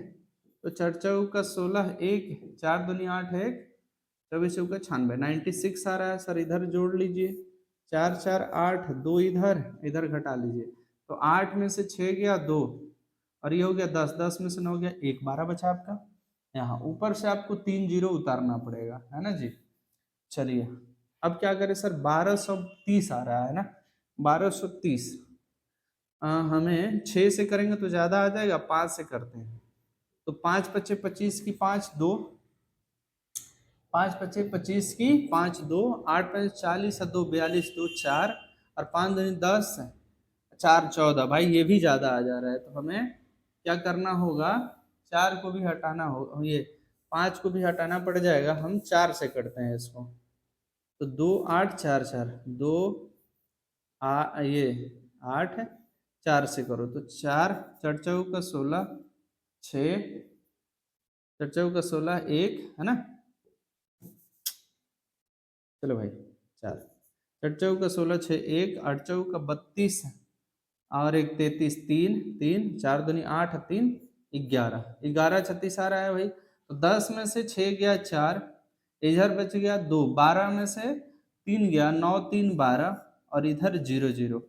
तो 4 चौका 16, 1 4 दूनी 8 है 1, 24 चौका 96, 96 आ रहा है सर, इधर जोड़ लीजिए, 4 4 8, 2 इधर, इधर घटा लीजिए, तो 8 में से 6 गया 2, और ये हो गया 10, 10 में से 9 गया 1, 12 बचा आपका। यहाँ ऊपर से आपको 3 0 उतारना पड़ेगा, है ना जी। चलिए अब क्या करें सर, 1230 आ रहा है ना, 1230। हमें 6 से करेंगे तो ज्यादा आ जाएगा, 5 से करते हैं, तो 5 पच्चे 25 की 5 2, 5 पच्चे 25 की 5 2, 8 पच्चे 40 और 2 42, 2 4 और 5 दूनी 10, 4 14, भाई ये भी ज्यादा आ जा रहा है, तो हमें क्या करना होगा, 4 को भी हटाना हो, ये 5 को भी हटाना पड़ जाएगा, हम 4 से करते हैं इसको, तो 2 8 4 4, 2 ये 8 4 से करो तो 4 4 चौका 16, 6 4 चौका 16, 1 है ना। चलो भाई 4 4 चौका 16, 6 1, 8 चौका 32 और एक 33, 3 3, 4 दूनी 8, 3 11, 11 36 आ रहा है भाई। तो 10 में से 6 गया 4, इधर बच गया 2, 12 में से 3 गया 9 3 12, और इधर 0 0,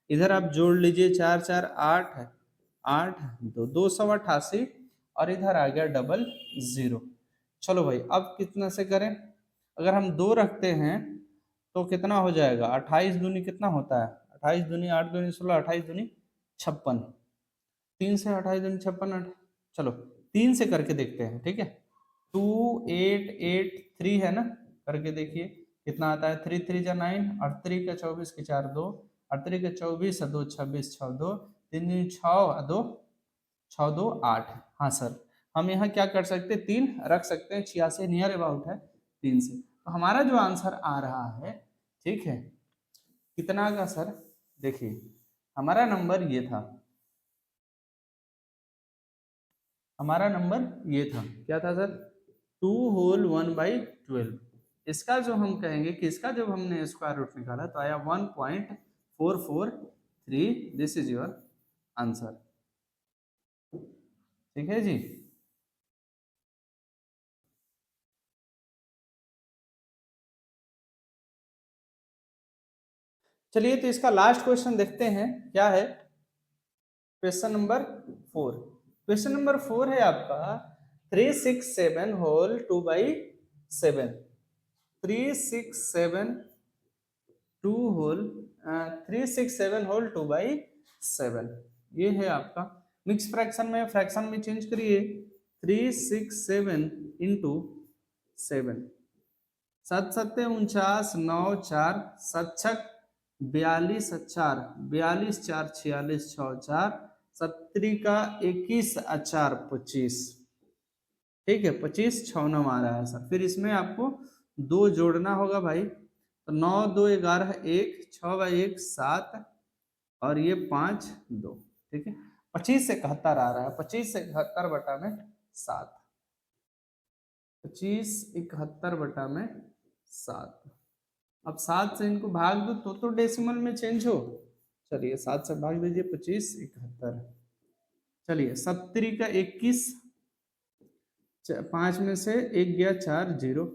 इधर आप जोड़ लीजिए 4 4 8 8 2, 288, और इधर आ गया 00। चलो भाई अब कितना से करें, अगर हम 2 रखते हैं तो कितना हो जाएगा, 28 दूनी कितना होता है, 28 दूनी 8 दूनी 16, 28 दूनी 56, 3 से 28 दूनी 56, चलो 3 से करके देखते हैं, ठीक है। 2 8 8 3 है ना, करके देखिए कितना आता है, 3 3 जा 9, और 3 का 24 के 4 2, और 3 का 24 2 26 6 2, 3 दूनी 6 2 6 2 8। हाँ सर, हम यहाँ क्या कर सकते हैं, 3 रख सकते हैं, 86 नियर अबाउट है 3 से। तो हमारा जो आंसर आ रहा है, ठीक है, कितना का सर, देखिए हमारा नंबर ये था, हमारा नंबर ये था, क्या था सर, 2 होल 1/12। इसका जो हम कहेंगे कि इसका जब हमने स्क्वायर रूट निकाला तो आया 1.443। दिस इज योर आंसर, ठीक है जी। चलिए तो इसका लास्ट क्वेश्चन देखते हैं, क्या है क्वेश्चन नंबर 4। क्वेश्चन नंबर 4 है आपका 367 होल 2/7, 367 2 होल 367 होल 2/7, ये है आपका। मिक्स फ्रैक्शन में, फ्रैक्शन में चेंज करिए, 367 इंटू 7, 7 सत्ते 49, 9 4 7 छक 42, 4 42, 4 46, 6 4 70 का 21, 4 25, ठीक है, 25 6 9 आ रहा है सर। फिर इसमें आपको 2 जोड़ना होगा भाई, तो 9 2 11 1, 6 बाई 1 7, और ये 5 2, ठीक है। 25 से 71 आ रहा है, 25 से 71 बटा में 7, 25 71 बटा में 7। अब 7 से इनको भाग दो तो डेसिमल में चेंज हो, चलिए 7 से भाग दीजिए, 25 71, चलिए 70 का 21, 5 में से 1 गया 4 0,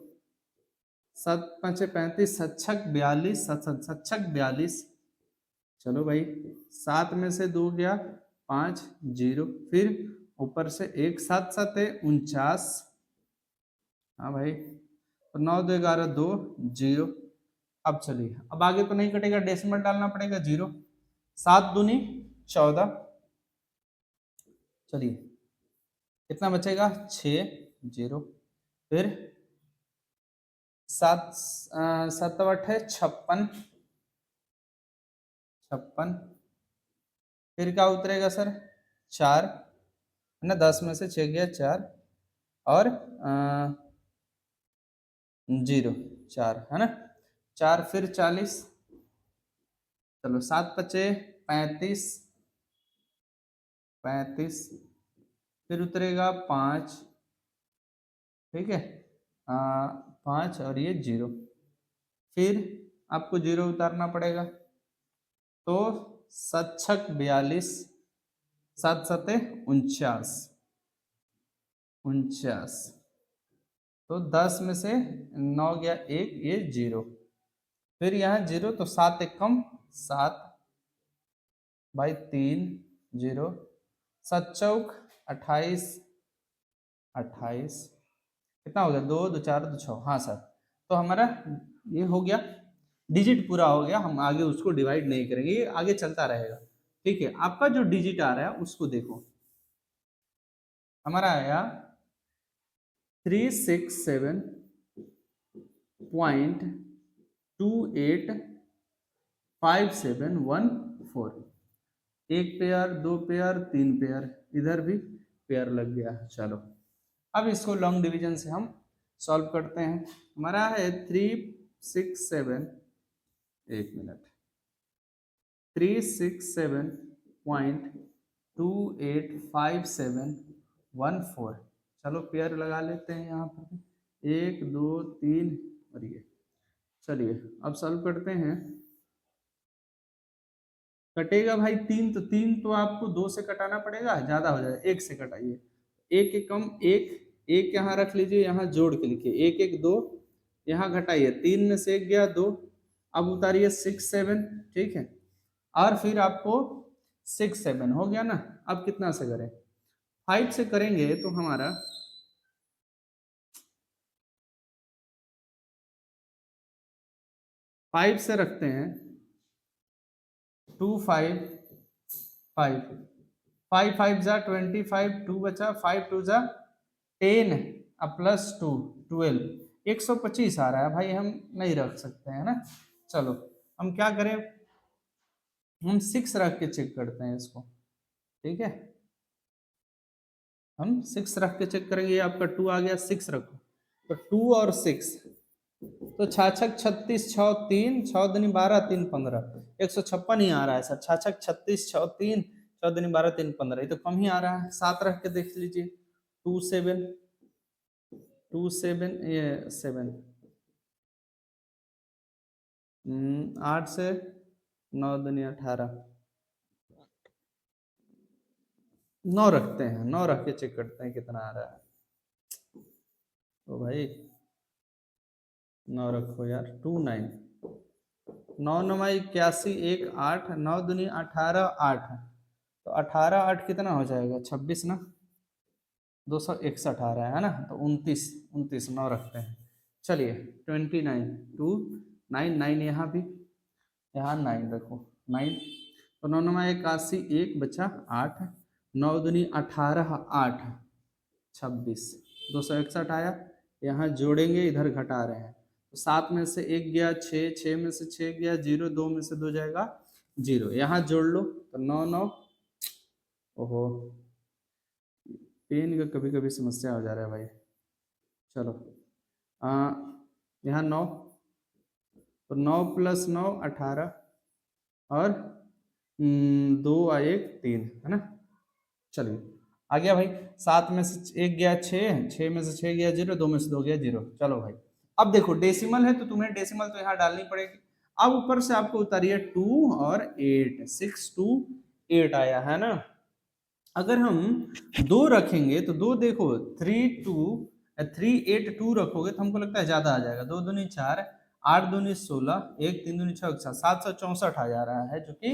7 5 35, 7 छक 42, 7 छक 42, चलो भाई 7 में से 2 गया 5 0, फिर ऊपर से 1, 7 7 है 49, हाँ भाई, तो 9 2 11 2 0। अब चलिए, अब आगे तो नहीं कटेगा, डेसिमल डालना पड़ेगा 0, 7 दूनी 14, चलिए कितना बचेगा 6 0, फिर 7 7 8 है 56, 56, फिर क्या उतरेगा सर 4, है ना, 10 में से 6 गया 4, और 0 4, है ना, 4 फिर 40, चलो 7 बचे 35, 35, फिर उतरेगा 5, ठीक है, 5 और ये 0, फिर आपको 0 उतारना पड़ेगा, तो 7 छक 42, 7 सते 49, 49, तो 10 में से 9 गया 1, ये 0, फिर यहाँ 0, तो 7 एक कम 7 बाई 3 0, 7 चौक 28, 28, कितना हो गया 2 2 4 2 6, हाँ सर। तो हमारा ये हो गया, डिजिट पूरा हो गया, हम आगे उसको डिवाइड नहीं करेंगे, ये आगे चलता रहेगा, ठीक है। आपका जो डिजिट आ रहा है उसको देखो, हमारा आया 367.285714, एक पेयर, 2 पेयर, 3 पेयर, इधर भी पेयर लग गया है। चलो अब इसको लॉन्ग डिवीजन से हम सॉल्व करते हैं। हमारा है 367, एक मिनट, 367.285714, चलो पेयर लगा लेते हैं यहाँ पर, 1 2 3 और ये, चलिए अब सॉल्व करते हैं। कटेगा भाई 3, तो 3 तो आपको 2 से कटाना पड़ेगा, ज्यादा हो जाएगा, 1 से कटाइए, 1 एक कम 1, 1 यहाँ रख लीजिए, यहाँ जोड़ के लिखिए, 1 1 2, यहाँ घटाइए, 3 में से 1 गया 2, अब उतारिए 6 7, ठीक है, और फिर आपको 6 7 हो गया ना। अब कितना से करें, 5 से करेंगे तो हमारा 5 से रखते हैं 2 5 5 5 5 जा 25, 2 बचा, 5 2 जा 10 प्लस 2 12, 125 आ रहा है भाई, हम नहीं रख सकते हैं ना। चलो हम क्या करें, हम 6 रख के चेक करते हैं इसको, ठीक है। हम 6 रख के चेक करेंगे, आपका 2 आ गया, 6 रखो तो 2 और 6 तो 6 36 6 3 6 दूनी 12 3 15, 156 ही आ रहा है सर। 6 36 6 3 6 दूनी 12 3 15, ये तो कम ही आ रहा है। 7 रख के देख लीजिए, 2 7 2 7 ये 7 8 से 9 दूनी 18, 9 रखते हैं, 9 रख के चेक करते हैं कितना आ रहा है। तो भाई 9 रखो यार, 2 9 9 9 81 1 8 9 दूनी 18 8, तो 18 8 कितना हो जाएगा 26 ना, 261 आ रहा है ना, तो 29 29 9 रखते हैं। चलिए 29 2 9 9 यहाँ भी, यहाँ 9 रखो 9, तो 9 9 81 1 बचा 8 9 दूनी 18 8 26, 261 आया। यहाँ जोड़ेंगे, इधर घटा रहे हैं, तो 7 में से 1 गया 6, 6 में से 6 गया 0, 2 में से 2 जाएगा 0, यहाँ जोड़ लो तो 9 9, ओहो पेन का कभी कभी समस्या हो जा रहा है भाई। चलो यहाँ 9, तो 9 प्लस 9 18, और 2 और 1 3 है ना। चलिए आ गया भाई, 7 में से 1 गया 6, 6 में से 6 गया 0, 2 में से 2 गया 0। चलो भाई अब देखो डेसिमल है तो तुम्हें डेसिमल तो यहाँ डालनी पड़ेगी। अब ऊपर से आपको उतारिए 2 और 8, 6 2 8 आया है ना। अगर हम 2 रखेंगे तो 2 देखो 3 2 3 8 2 रखोगे तो हमको लगता है ज्यादा आ जाएगा, 2 दूनी 4 8 दूनी 16 1 3 दूनी 6 764 आ जा रहा है, जो कि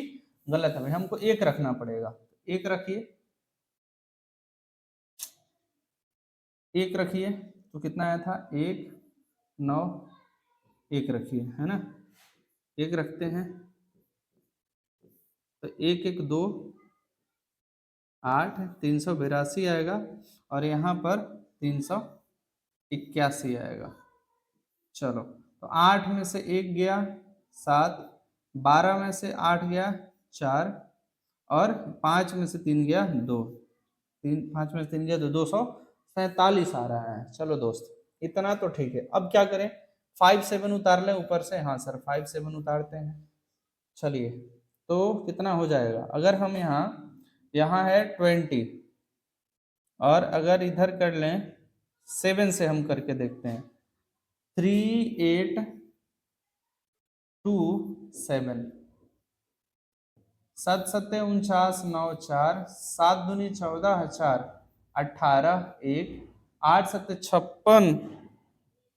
गलत है भाई, हमको 1 रखना पड़ेगा। 1 रखिए, 1 रखिए तो कितना आया था 1 9 1 रखिए है ना, 1 रखते हैं तो 1 1 2 8 382 आएगा, और यहाँ पर 381 आएगा। चलो तो 8 में से 1 गया 7, 12 में से 8 गया 4, और 5 में से 3 गया 2, 5 में से 3 गया 2, 247 आ रहा है। चलो दोस्त इतना तो ठीक है। अब क्या करें, 5 7 उतार लें ऊपर से, हाँ सर 5 7 उतारते हैं। चलिए तो कितना हो जाएगा, अगर हम यहाँ है 20, और अगर इधर कर लें 7 से हम करके देखते हैं, 3 8 2 7, 7 7 49 9 4, 7 दूनी 14 4 18 1, 8 7 56,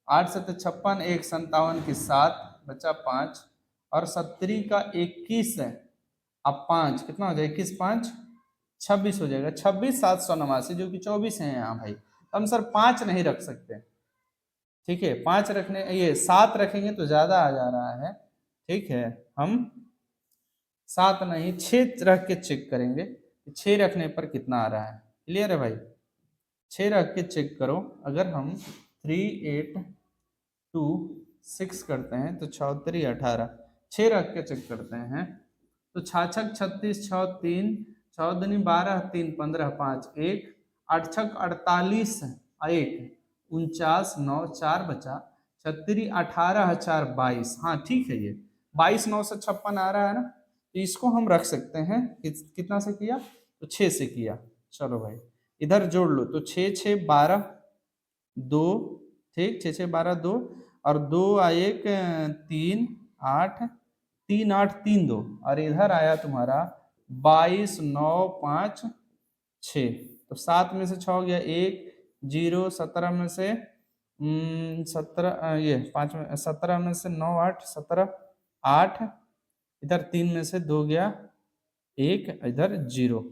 8 7 56 1 57 की 7 बचा 5, और 70 का 21 है, अब 5 कितना हो जाएगा, 21 5 26 हो जाएगा, 26 789, जो कि 24 है यहाँ भाई। हम सर 5 नहीं रख सकते, ठीक है, 5 रखने, ये 7 रखेंगे तो ज्यादा आ जा रहा है, ठीक है। हम 7 नहीं 6 रख के चेक करेंगे, 6 रखने पर कितना आ रहा है। क्लियर है भाई, 6 रख के चेक करो। अगर हम 3 8 2 6 करते हैं तो 6 3 18, 6 रख के चेक करते हैं तो 6 6 36 6 3 6 दूनी 12 3 15 5 1 8 6 48 1 49 9 4 बचा, 36 18 4 22, हाँ ठीक है, ये 22 9 से 56 आ रहा है ना, तो इसको हम रख सकते हैं। कितना से किया, तो 6 से किया। चलो भाई इधर जोड़ लो, तो 6 6 12 2, ठीक 6 6 12 2, और 2 1 3 8 3 8 3 2, और इधर आया तुम्हारा 22 9 5 6, तो 7 में से 6 गया 1 0, 17 में से 17, ये 5 में 17 में से 9 8 17 8, इधर 3 में से 2 गया 1, इधर 0,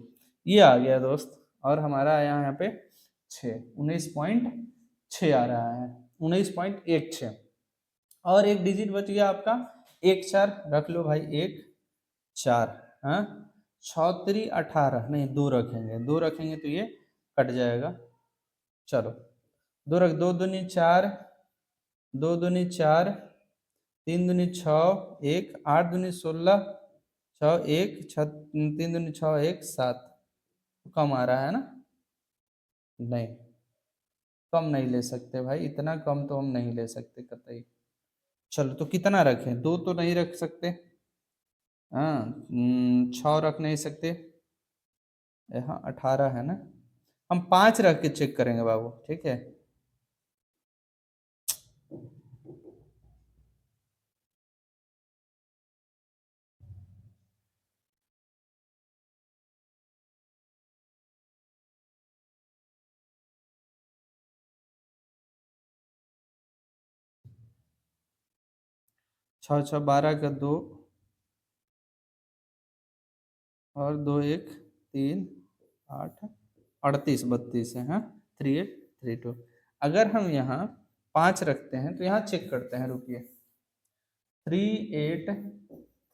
ये आ गया दोस्त, और हमारा आया यहाँ पे 6 19.6 आ रहा है, 19.16, और एक डिजिट बच गया आपका एक चार रख लो भाई, एक चार, हाँ 6×3 = 18, नहीं दो रखेंगे, दो रखेंगे तो ये कट जाएगा। चलो दो रख, 2×2 = 4, 2×2 = 4, 3×2 = 6, 1 8×2 = 16, 6 1 6 3×2 = 1 7। कम आ रहा है ना? नहीं, कम नहीं ले सकते भाई, इतना कम तो हम नहीं ले सकते कतई। चलो तो कितना रखें, दो तो नहीं रख सकते, हाँ 6 रख नहीं सकते, यहाँ 18 है ना, हम 5 रख के चेक करेंगे बाबू, ठीक है। 6 6 12 का 2 और 2 1 3 8 38 32 है, हाँ 3 8 3 2। अगर हम यहाँ 5 रखते हैं तो यहाँ चेक करते हैं, रुकिए 3 8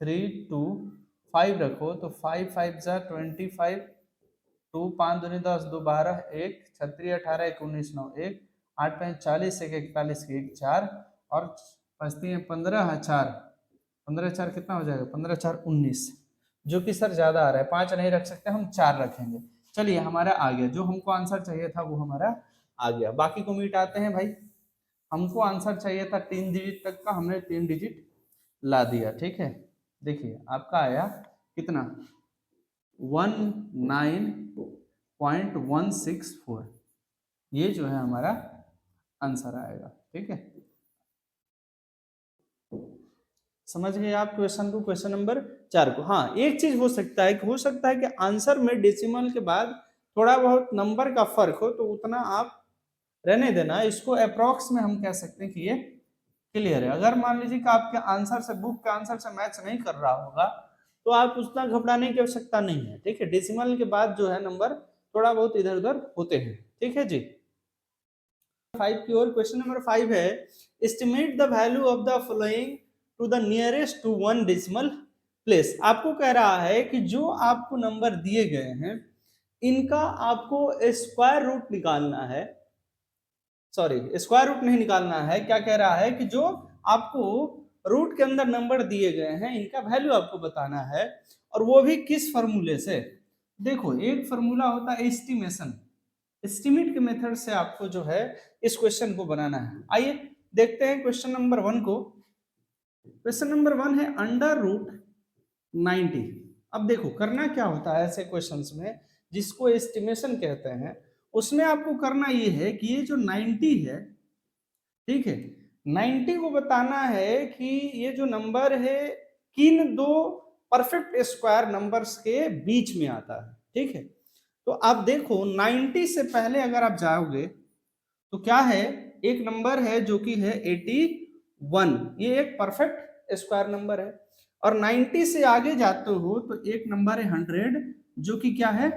3 2 5 रखो तो 5 5 = 25, 2 5 दूनी 10, 2 12, 1 36 18 1 19 9 1 8 5 40 1 41 1 4 और 5 3 15 4, 15 4 कितना हो जाएगा, 15 4 19, जो कि सर ज्यादा आ रहा है, 5 नहीं रख सकते, हम 4 रखेंगे। चलिए हमारा आ गया, जो हमको आंसर चाहिए था वो हमारा आ गया। बाकी को मिटाते हैं भाई, हमको आंसर चाहिए था 3 डिजिट तक का, हमने 3 डिजिट ला दिया, ठीक है। देखिए आपका आया कितना, 19.164, ये जो है हमारा आंसर आएगा, ठीक है। समझ गए आप क्वेश्चन को, क्वेश्चन नंबर 4 को। हाँ एक चीज हो सकता है कि आंसर में डेसिमल के बाद थोड़ा बहुत नंबर का फर्क हो, तो उतना आप रहने देना, इसको अप्रोक्स में हम कह सकते हैं कि ये क्लियर है। अगर मान लीजिए कि आपके आंसर से, बुक के आंसर से मैच नहीं कर रहा होगा, तो आप उतना घबराने की आवश्यकता नहीं है, ठीक है। डेसिमल के बाद जो है नंबर थोड़ा बहुत इधर उधर होते हैं, ठीक है जी। 5 की ओर, क्वेश्चन नंबर 5 है, estimate the value of the following to the nearest to 1 decimal place. आपको कह रहा है कि जो आपको नंबर दिए गए हैं इनका आपको स्क्वायर रूट निकालना है, सॉरी स्क्वायर रूट नहीं निकालना है, क्या कह रहा है कि जो आपको रूट के अंदर नंबर दिए गए हैं इनका वैल्यू आपको बताना है, और वो भी किस फॉर्मूले से। देखो एक फॉर्मूला होता है एस्टिमेशन, एस्टिमेट के मेथड से आपको जो है इस क्वेश्चन को बनाना है। आइए देखते हैं क्वेश्चन नंबर 1 को। क्वेश्चन नंबर 1 है √90। अब देखो करना क्या होता है ऐसे क्वेश्चंस में जिसको एस्टिमेशन कहते हैं, उसमें आपको करना ये है कि ये जो 90 है, ठीक है, 90 को बताना है कि ये जो नंबर है किन दो परफेक्ट स्क्वायर नंबर्स के बीच में आता है, ठीक है। तो आप देखो 90 से पहले अगर आप जाओगे तो क्या है, एक नंबर है जो कि है 81, ये एक परफेक्ट स्क्वायर नंबर है। और 90 से आगे जाते हो तो एक नंबर है 100, जो कि क्या है,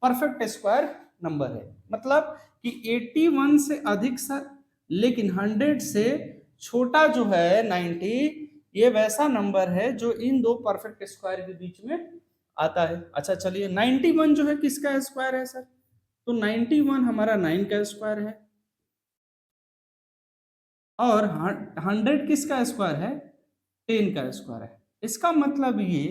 परफेक्ट स्क्वायर नंबर है। मतलब कि 81 से अधिक सर, लेकिन 100 से छोटा जो है 90, ये वैसा नंबर है जो इन दो परफेक्ट स्क्वायर के बीच में आता है। अच्छा चलिए 91 जो है किसका स्क्वायर है सर, तो 91 हमारा 9 का स्क्वायर है, और 100 किसका स्क्वायर है, 10 का स्क्वायर है। इसका मतलब ये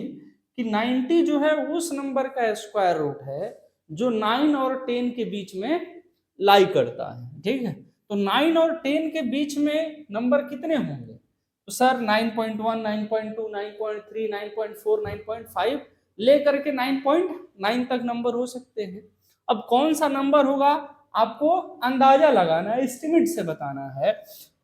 कि 90 जो है उस नंबर का स्क्वायर रूट है जो 9 और 10 के बीच में लाई करता है, ठीक है। तो 9 और 10 के बीच में नंबर कितने होंगे, तो सर 9.1 9.2 9.3 9.4 9.5 लेकर के 9.9 तक नंबर हो सकते हैं। अब कौन सा नंबर होगा आपको अंदाजा लगाना है, एस्टिमेट से बताना है।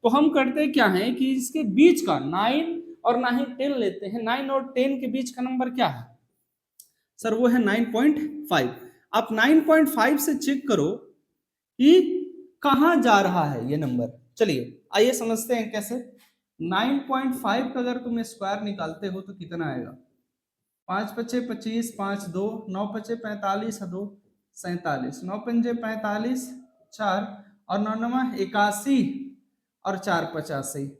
तो हम करते क्या है कि इसके बीच का 9 और 10 लेते हैं, 9 और 10 के बीच का नंबर क्या है सर, वो है 9.5। आप 9.5 से चेक करो कि कहां जा रहा है ये नंबर। चलिए आइए समझते हैं कैसे। 9.5 का अगर तुम स्क्वायर निकालते हो तो कितना आएगा, 5 पचे 25, 5 2 9 पचे 45, 2 47, 9 पंजे 45, 4 और 9 9 81 और 4 85,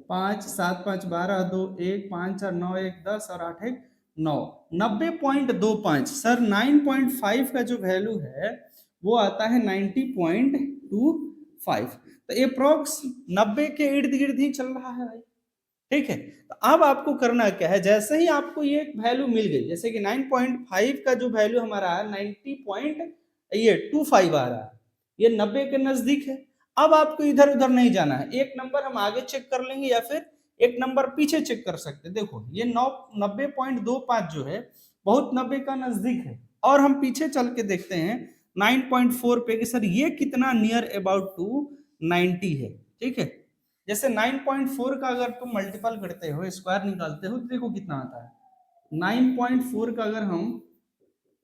5 7 5 12 2 1 5 4 9 1 10 और 8 1 9 90.25 सर 9.5 का जो वैल्यू है वो आता है 90.25 तो अप्रोक्स 90 के इर्द गिर्द ही चल रहा है भाई। ठीक है, तो अब आपको करना क्या है, जैसे ही आपको ये वैल्यू मिल गई, जैसे कि 9.5 का जो वैल्यू हमारा है 90.25 आ रहा है, ये 90 के नजदीक है। अब आपको इधर उधर नहीं जाना है, एक नंबर हम आगे चेक कर लेंगे या फिर एक नंबर पीछे चेक कर सकते हैं। देखो ये 90.25 जो है बहुत 90 का नजदीक है, और हम पीछे चल के देखते हैं 9.4 पे कि सर ये कितना नियर अबाउट टू 90 है। ठीक है, जैसे 9.4 का अगर तुम मल्टीपल करते हो, स्क्वायर निकालते हो, तो देखो कितना आता है। 9.4 का अगर हम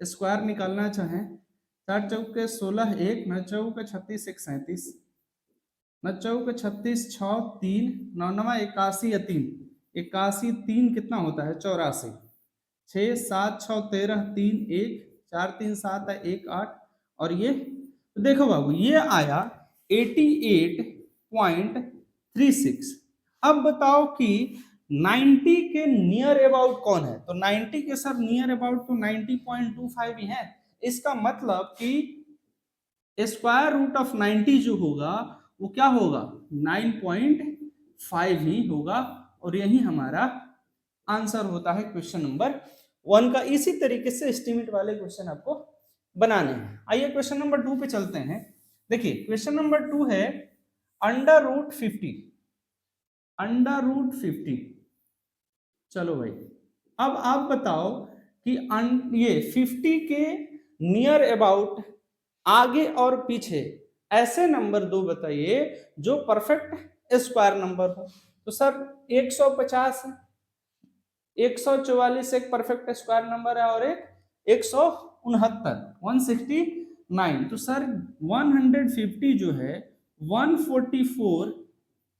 स्क्वायर निकालना चाहें, 4 चौके 16 1 9 चौके 36 1 37 9 चौके 36 6 3 9 9 81 या 3 81 3 कितना होता है 84 6 7 6 13 3 1 4 3 7 1 8 और ये तो देखो बाबू ये आया 88.36। अब बताओ कि 90 के नियर अबाउट कौन है, तो 90 के सर नियर अबाउट तो 90.25 ही है। इसका मतलब कि स्क्वायर रूट ऑफ 90 जो होगा वो क्या होगा 9.5 ही होगा, और यही हमारा आंसर होता है क्वेश्चन नंबर 1 का। इसी तरीके से एस्टिमेट वाले क्वेश्चन आपको बनाने हैं। आइए क्वेश्चन नंबर 2 पे चलते हैं। देखिए क्वेश्चन नंबर 2 है अंडर रूट 50। अंडर रूट 50, चलो भाई अब आप बताओ कि ये 50 के नियर अबाउट आगे और पीछे ऐसे नंबर दो बताइए जो परफेक्ट स्क्वायर नंबर हो। तो सर 150 है, 144 एक परफेक्ट स्क्वायर नंबर है, और एक 169 169। तो सर 150 जो है 144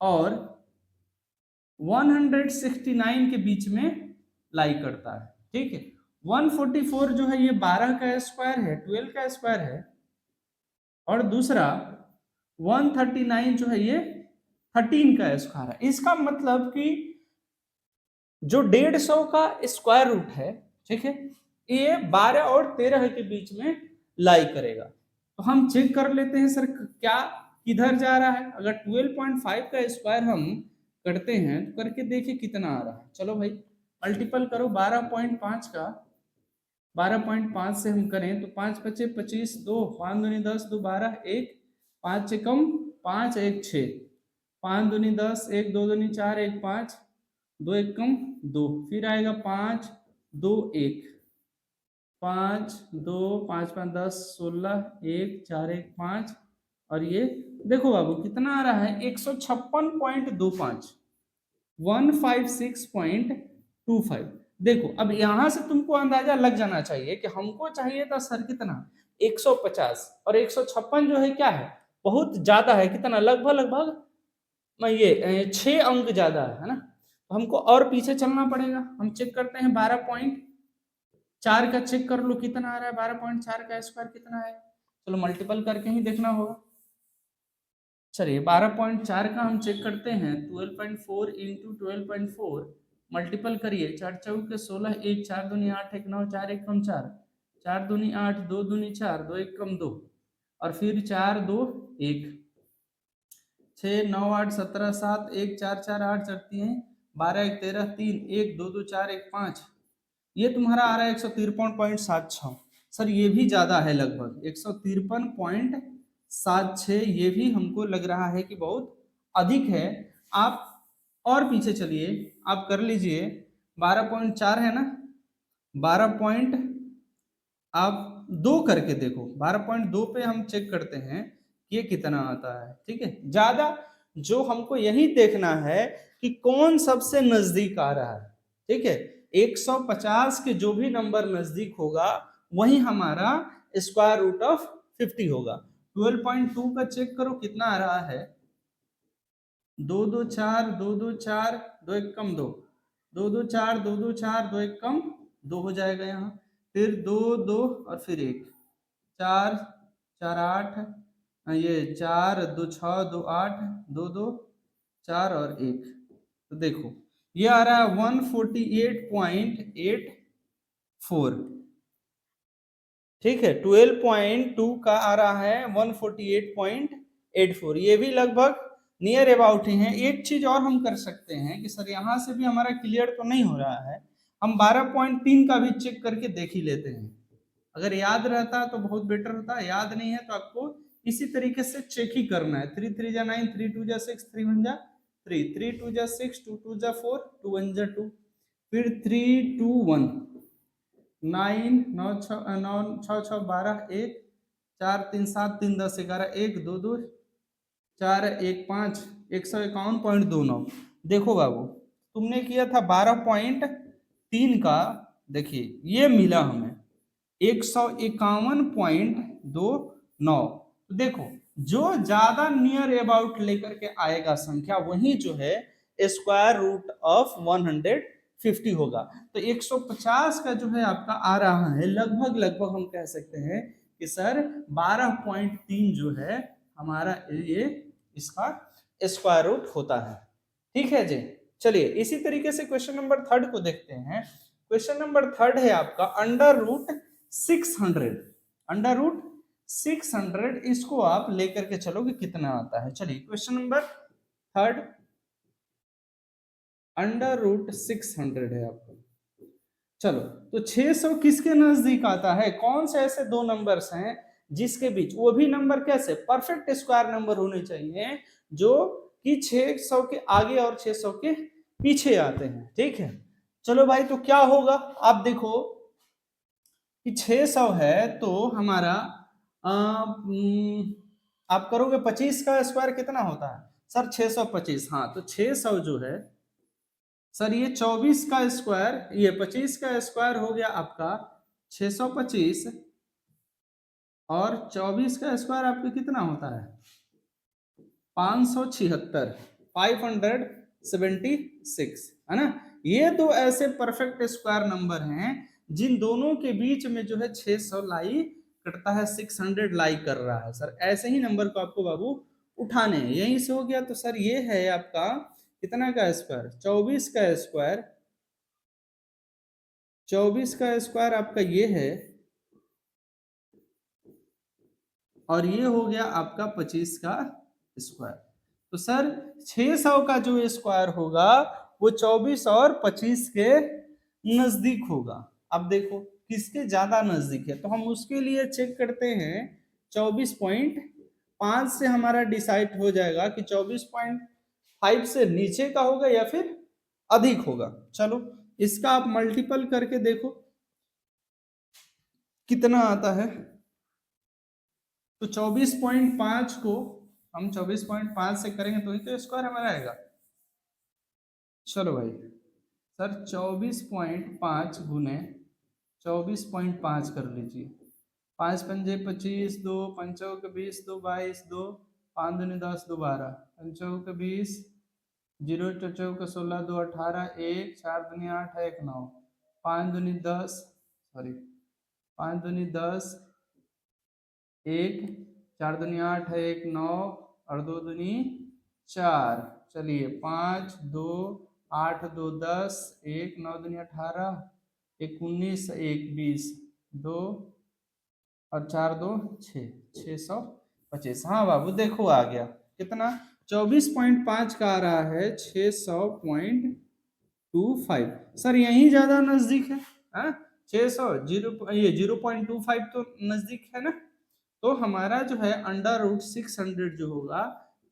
और 169 के बीच में लाई करता है। ठीक है, 144 जो है ये 12 का स्क्वायर है, 12 का स्क्वायर है, और दूसरा 139 जो है ये 13 का स्क्वायर है। इसका मतलब कि जो 150 का स्क्वायर रूट है, ठीक है, ये 12 और 13 के बीच में लाई करेगा। तो हम चेक कर लेते हैं सर क्या किधर जा रहा है। अगर 12.5 का स्क्वायर हम करते हैं तो करके देखिए कितना आ रहा है। चलो भाई मल्टीपल करो 12.5 का, 12.5 से हम करें तो 5 बचे 25 2 5 दूनी 10 2 12 1 5 से कम 5 1 6 5 दूनी 10 1 2 दूनी 4 1 5 2 1 कम 2, फिर आएगा 5 2 1 5 2 5 5 10 16 1 4 1 5, और ये देखो बाबू कितना आ रहा है 156.25 156.25। देखो अब यहां से तुमको अंदाजा लग जाना चाहिए कि हमको चाहिए था सर कितना 150, और 156 जो है क्या है बहुत ज्यादा है, कितना लगभग लगभग ये 6 अंक ज्यादा है ना। तो हमको और पीछे चलना पड़ेगा। हम चेक करते हैं 12.4 का चेक कर लो कितना आ रहा है, 12.4 का स्क्वायर कितना है, चलो मल्टीपल करके ही देखना होगा। चलिए 12.4 का हम चेक करते हैं, 12.4 इंटू 12.4 मल्टीपल करिए, 4 चौके 16 1 4 दूनी 8 1 9 4 1 कम 4 4 दूनी 8 2 दूनी 4 2 1 कम 2, और फिर 4 2 1 6 9 8 17 7 1 4 4 8 चढ़ती हैं 12 1 13 3 1 2 2 4 1 5, ये तुम्हारा आ रहा है 153.76। सर ये भी ज्यादा है, लगभग 153.76, ये भी हमको लग रहा है कि बहुत अधिक है। आप और पीछे चलिए, आप कर लीजिए 12.4 है ना, 12 पॉइंट आप 2 करके देखो, 12.2 पे हम चेक करते हैं कि ये कितना आता है। ठीक है, ज्यादा जो हमको यही देखना है कि कौन सबसे नजदीक आ रहा है। ठीक है, 150 के जो भी नंबर नजदीक होगा वही हमारा स्क्वायर रूट ऑफ 50 होगा। 12.2 का चेक करो कितना आ रहा है, 2 2 4 2 2 4 2 1 कम 2 2 2 4 2 2 4 2 1 कम 2 हो जाएगा यहाँ, फिर 2 2 और फिर 1 4 4 8, ये 4 2 6 2 8 2 2 4 और 1, तो देखो ये आ रहा है 148.84, ठीक है। 12.2 का आ रहा है 148.84, ये भी लगभग नियर अबाउट ही है। एक चीज और हम कर सकते हैं कि सर यहाँ से भी हमारा क्लियर तो नहीं हो रहा है, हम 12.3 का भी चेक करके देख ही लेते हैं। अगर याद रहता तो बहुत बेटर होता, याद नहीं है तो आपको इसी तरीके से चेक ही करना है। 3 3 जा 9, 3 2 जा 6, 3 1 जा 3, 3 2 जा 6, 2 2 जा 4, 2 1 जा 2, फिर 3 2 1, 9 9 6 9 6 6 12, 1 4 3 7 3 10 11, 1 2 2 4 1 5, 151.29। देखो बाबू तुमने किया था 12.3 का, देखिए ये मिला हमें 151.29। तो देखो जो ज्यादा नियर अबाउट लेकर के आएगा संख्या वही जो है स्क्वायर रूट ऑफ 150 होगा। तो 150 का जो है आपका आ रहा है लगभग लगभग हम कह सकते हैं कि सर 12.3 जो है हमारा ये इसका स्क्वायर रूट होता है। ठीक है जी, चलिए इसी तरीके से क्वेश्चन नंबर 3 को देखते हैं। क्वेश्चन नंबर 3 है आपका अंडर रूट 600। अंडर रूट 600 इसको आप लेकर के चलोगे कितना आता है। चलिए क्वेश्चन नंबर 3 अंडर रूट 600 है आपका। चलो तो 600 किसके नजदीक आता है, कौन से ऐसे दो नंबर्स हैं जिसके बीच, वो भी नंबर कैसे परफेक्ट स्क्वायर नंबर होने चाहिए जो कि 600 के आगे और 600 के पीछे आते हैं। ठीक है, चलो भाई तो क्या होगा, आप देखो कि 600 है तो हमारा आप करोगे 25 का स्क्वायर कितना होता है सर 625। हाँ तो 600 जो है सर ये 24 का स्क्वायर, ये 25 का स्क्वायर हो गया आपका 625, और 24 का स्क्वायर आपका कितना होता है 576, 576 है ना। ये दो ऐसे परफेक्ट स्क्वायर नंबर हैं जिन दोनों के बीच में जो है 600 लाई कटता है, 600 लाई कर रहा है। सर ऐसे ही नंबर को आपको बाबू उठाने हैं। यहीं से हो गया तो सर ये है आपका कितना का स्क्वायर 24 का स्क्वायर, 24 का स्क्वायर आपका ये है, और ये हो गया आपका 25 का स्क्वायर। तो सर 600 का जो स्क्वायर होगा वो 24 और 25 के नजदीक होगा। अब देखो किसके ज्यादा नजदीक है, तो हम उसके लिए चेक करते हैं 24.5 से हमारा डिसाइड हो जाएगा कि 24.5 से नीचे का होगा या फिर अधिक होगा। चलो इसका आप मल्टीपल करके देखो कितना आता है। तो 24.5 को हम 24.5 से करेंगे तो ही तो स्क्वायर हमारा आएगा। चलो भाई सर 24.5 गुने 24.5 कर लीजिए, 5 पंजे 25, 2 पंचों के 20, 2 22, 2 5 दूनी 10, 2 12, पंचों के 20, 0 चौचौ के 16, 2 18, 1 4 दूनी 8 1 9, 5 दूनी 10, सॉरी 5 दूनी 10, 1 4 दूनी 8 है 1 9, और 2 दूनी 4। चलिए 5 2 8 2 10, 1 9 दूनी 18, 1 19, 1 20, 2 और 4 2 6, 625। हाँ बाबू देखो आ गया कितना 24.5 का आ रहा है 600.25। सर यही ज्यादा नजदीक है, हाँ 600 ये 0.25 तो नजदीक है ना। तो हमारा जो है अंडर रूट 600 जो होगा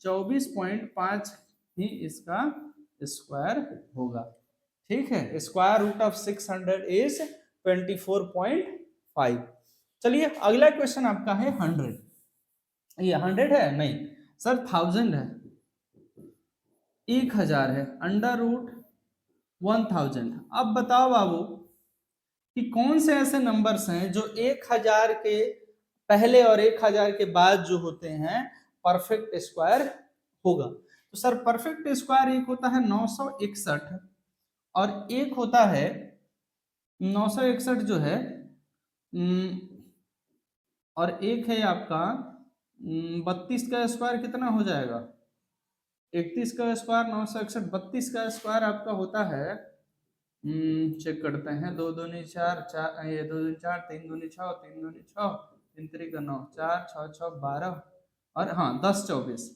24.5 ही इसका स्क्वायर होगा। ठीक है, स्क्वायर रूट ऑफ 600 इज 24.5। चलिए अगला क्वेश्चन आपका है 100। ये 100 है नहीं सर 1000 है, 1000 है अंडर रूट 1000। अब बताओ बाबू कि कौन से ऐसे नंबर्स हैं जो 1000 के पहले और 1000 के बाद जो होते हैं परफेक्ट स्क्वायर होगा। तो सर परफेक्ट स्क्वायर एक होता है 961, और एक होता है 961 जो है और एक है आपका 32 का स्क्वायर कितना हो जाएगा 31 का स्क्वायर 961, 32 का स्क्वायर आपका होता है, चेक करते हैं, 2 दूनी 4, 4 ये 2 दूनी 4, 3 दूनी 6, 3 दूनी 6, 3 3 का 9, 4 6 6 12 और हाँ 10 24,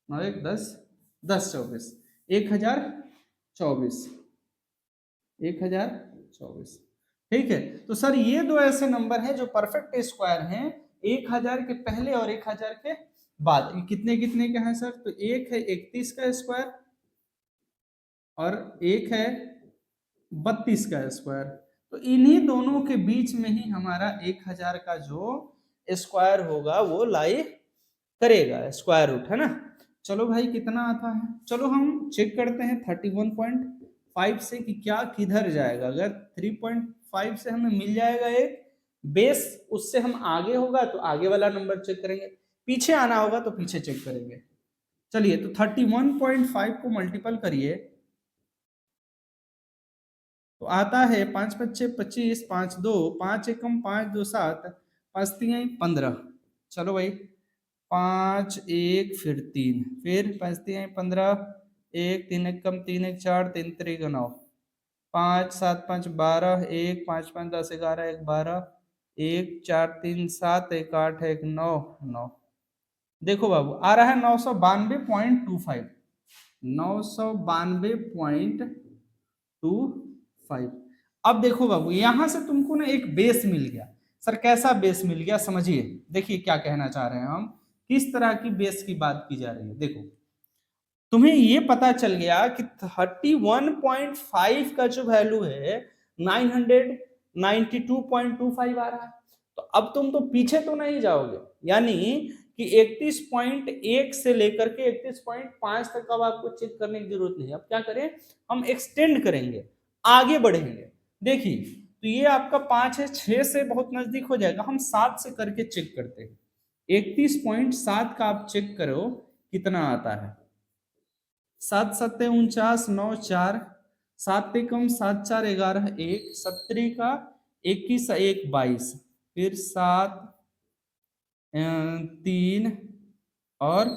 9 1 10, 10 24, 1024, 1024। ठीक है, तो सर ये दो ऐसे नंबर हैं जो परफेक्ट स्क्वायर हैं 1000 के पहले और 1000 के बाद। ये कितने कितने के हैं सर? तो एक है 31 का स्क्वायर और एक है 32 का स्क्वायर। तो इन्हीं दोनों के बीच में ही हमारा 1000 का जो स्क्वायर होगा वो लाई करेगा, स्क्वायर रूट, है ना। चलो भाई कितना आता है, चलो हम चेक करते हैं 31.5 से कि क्या किधर जाएगा। अगर 3.5 से हमें मिल जाएगा एक बेस, उससे हम आगे होगा तो आगे वाला नंबर चेक करेंगे, पीछे आना होगा तो पीछे चेक करेंगे। चलिए, तो 31.5 को मल्टीपल करिए तो आता है 5 5 25, 5 2, 5 1 5 2 7, 5 3 15। चलो भाई 5 1 फिर 3, फिर 5 3 15, 1 3 1 कम 3 1 4, 3 3 9, 5 7 5 12, 1 5 5 10 11 1 12, 1 4 3 7 1 8 1 9 9। देखो बाबू आ रहा है 992.25, 992.25। अब देखो बाबू यहां से तुमको ना एक बेस मिल गया। सर कैसा बेस मिल गया, समझिए, देखिए क्या कहना चाह रहे हैं हम, किस तरह की बेस की बात की जा रही है। देखो तुम्हें ये पता चल गया कि 31.5 का जो वैल्यू है 992.25 आ रहा है। तो अब तुम तो पीछे तो नहीं जाओगे, यानी कि 31.1 से लेकर के 31.5 तक अब आपको चेक करने की जरूरत नहीं। अब क्या करें, हम एक्सटेंड करेंगे, आगे बढ़ेंगे। देखिए तो ये आपका 5 है, 6 से बहुत नजदीक हो जाएगा, हम 7 से करके चेक करते हैं। 31.7 का आप चेक करो कितना आता है। 7 7 49, 9 4, 7 कम 7 4 11, 1 17 का 21 1 22, फिर 7 3 और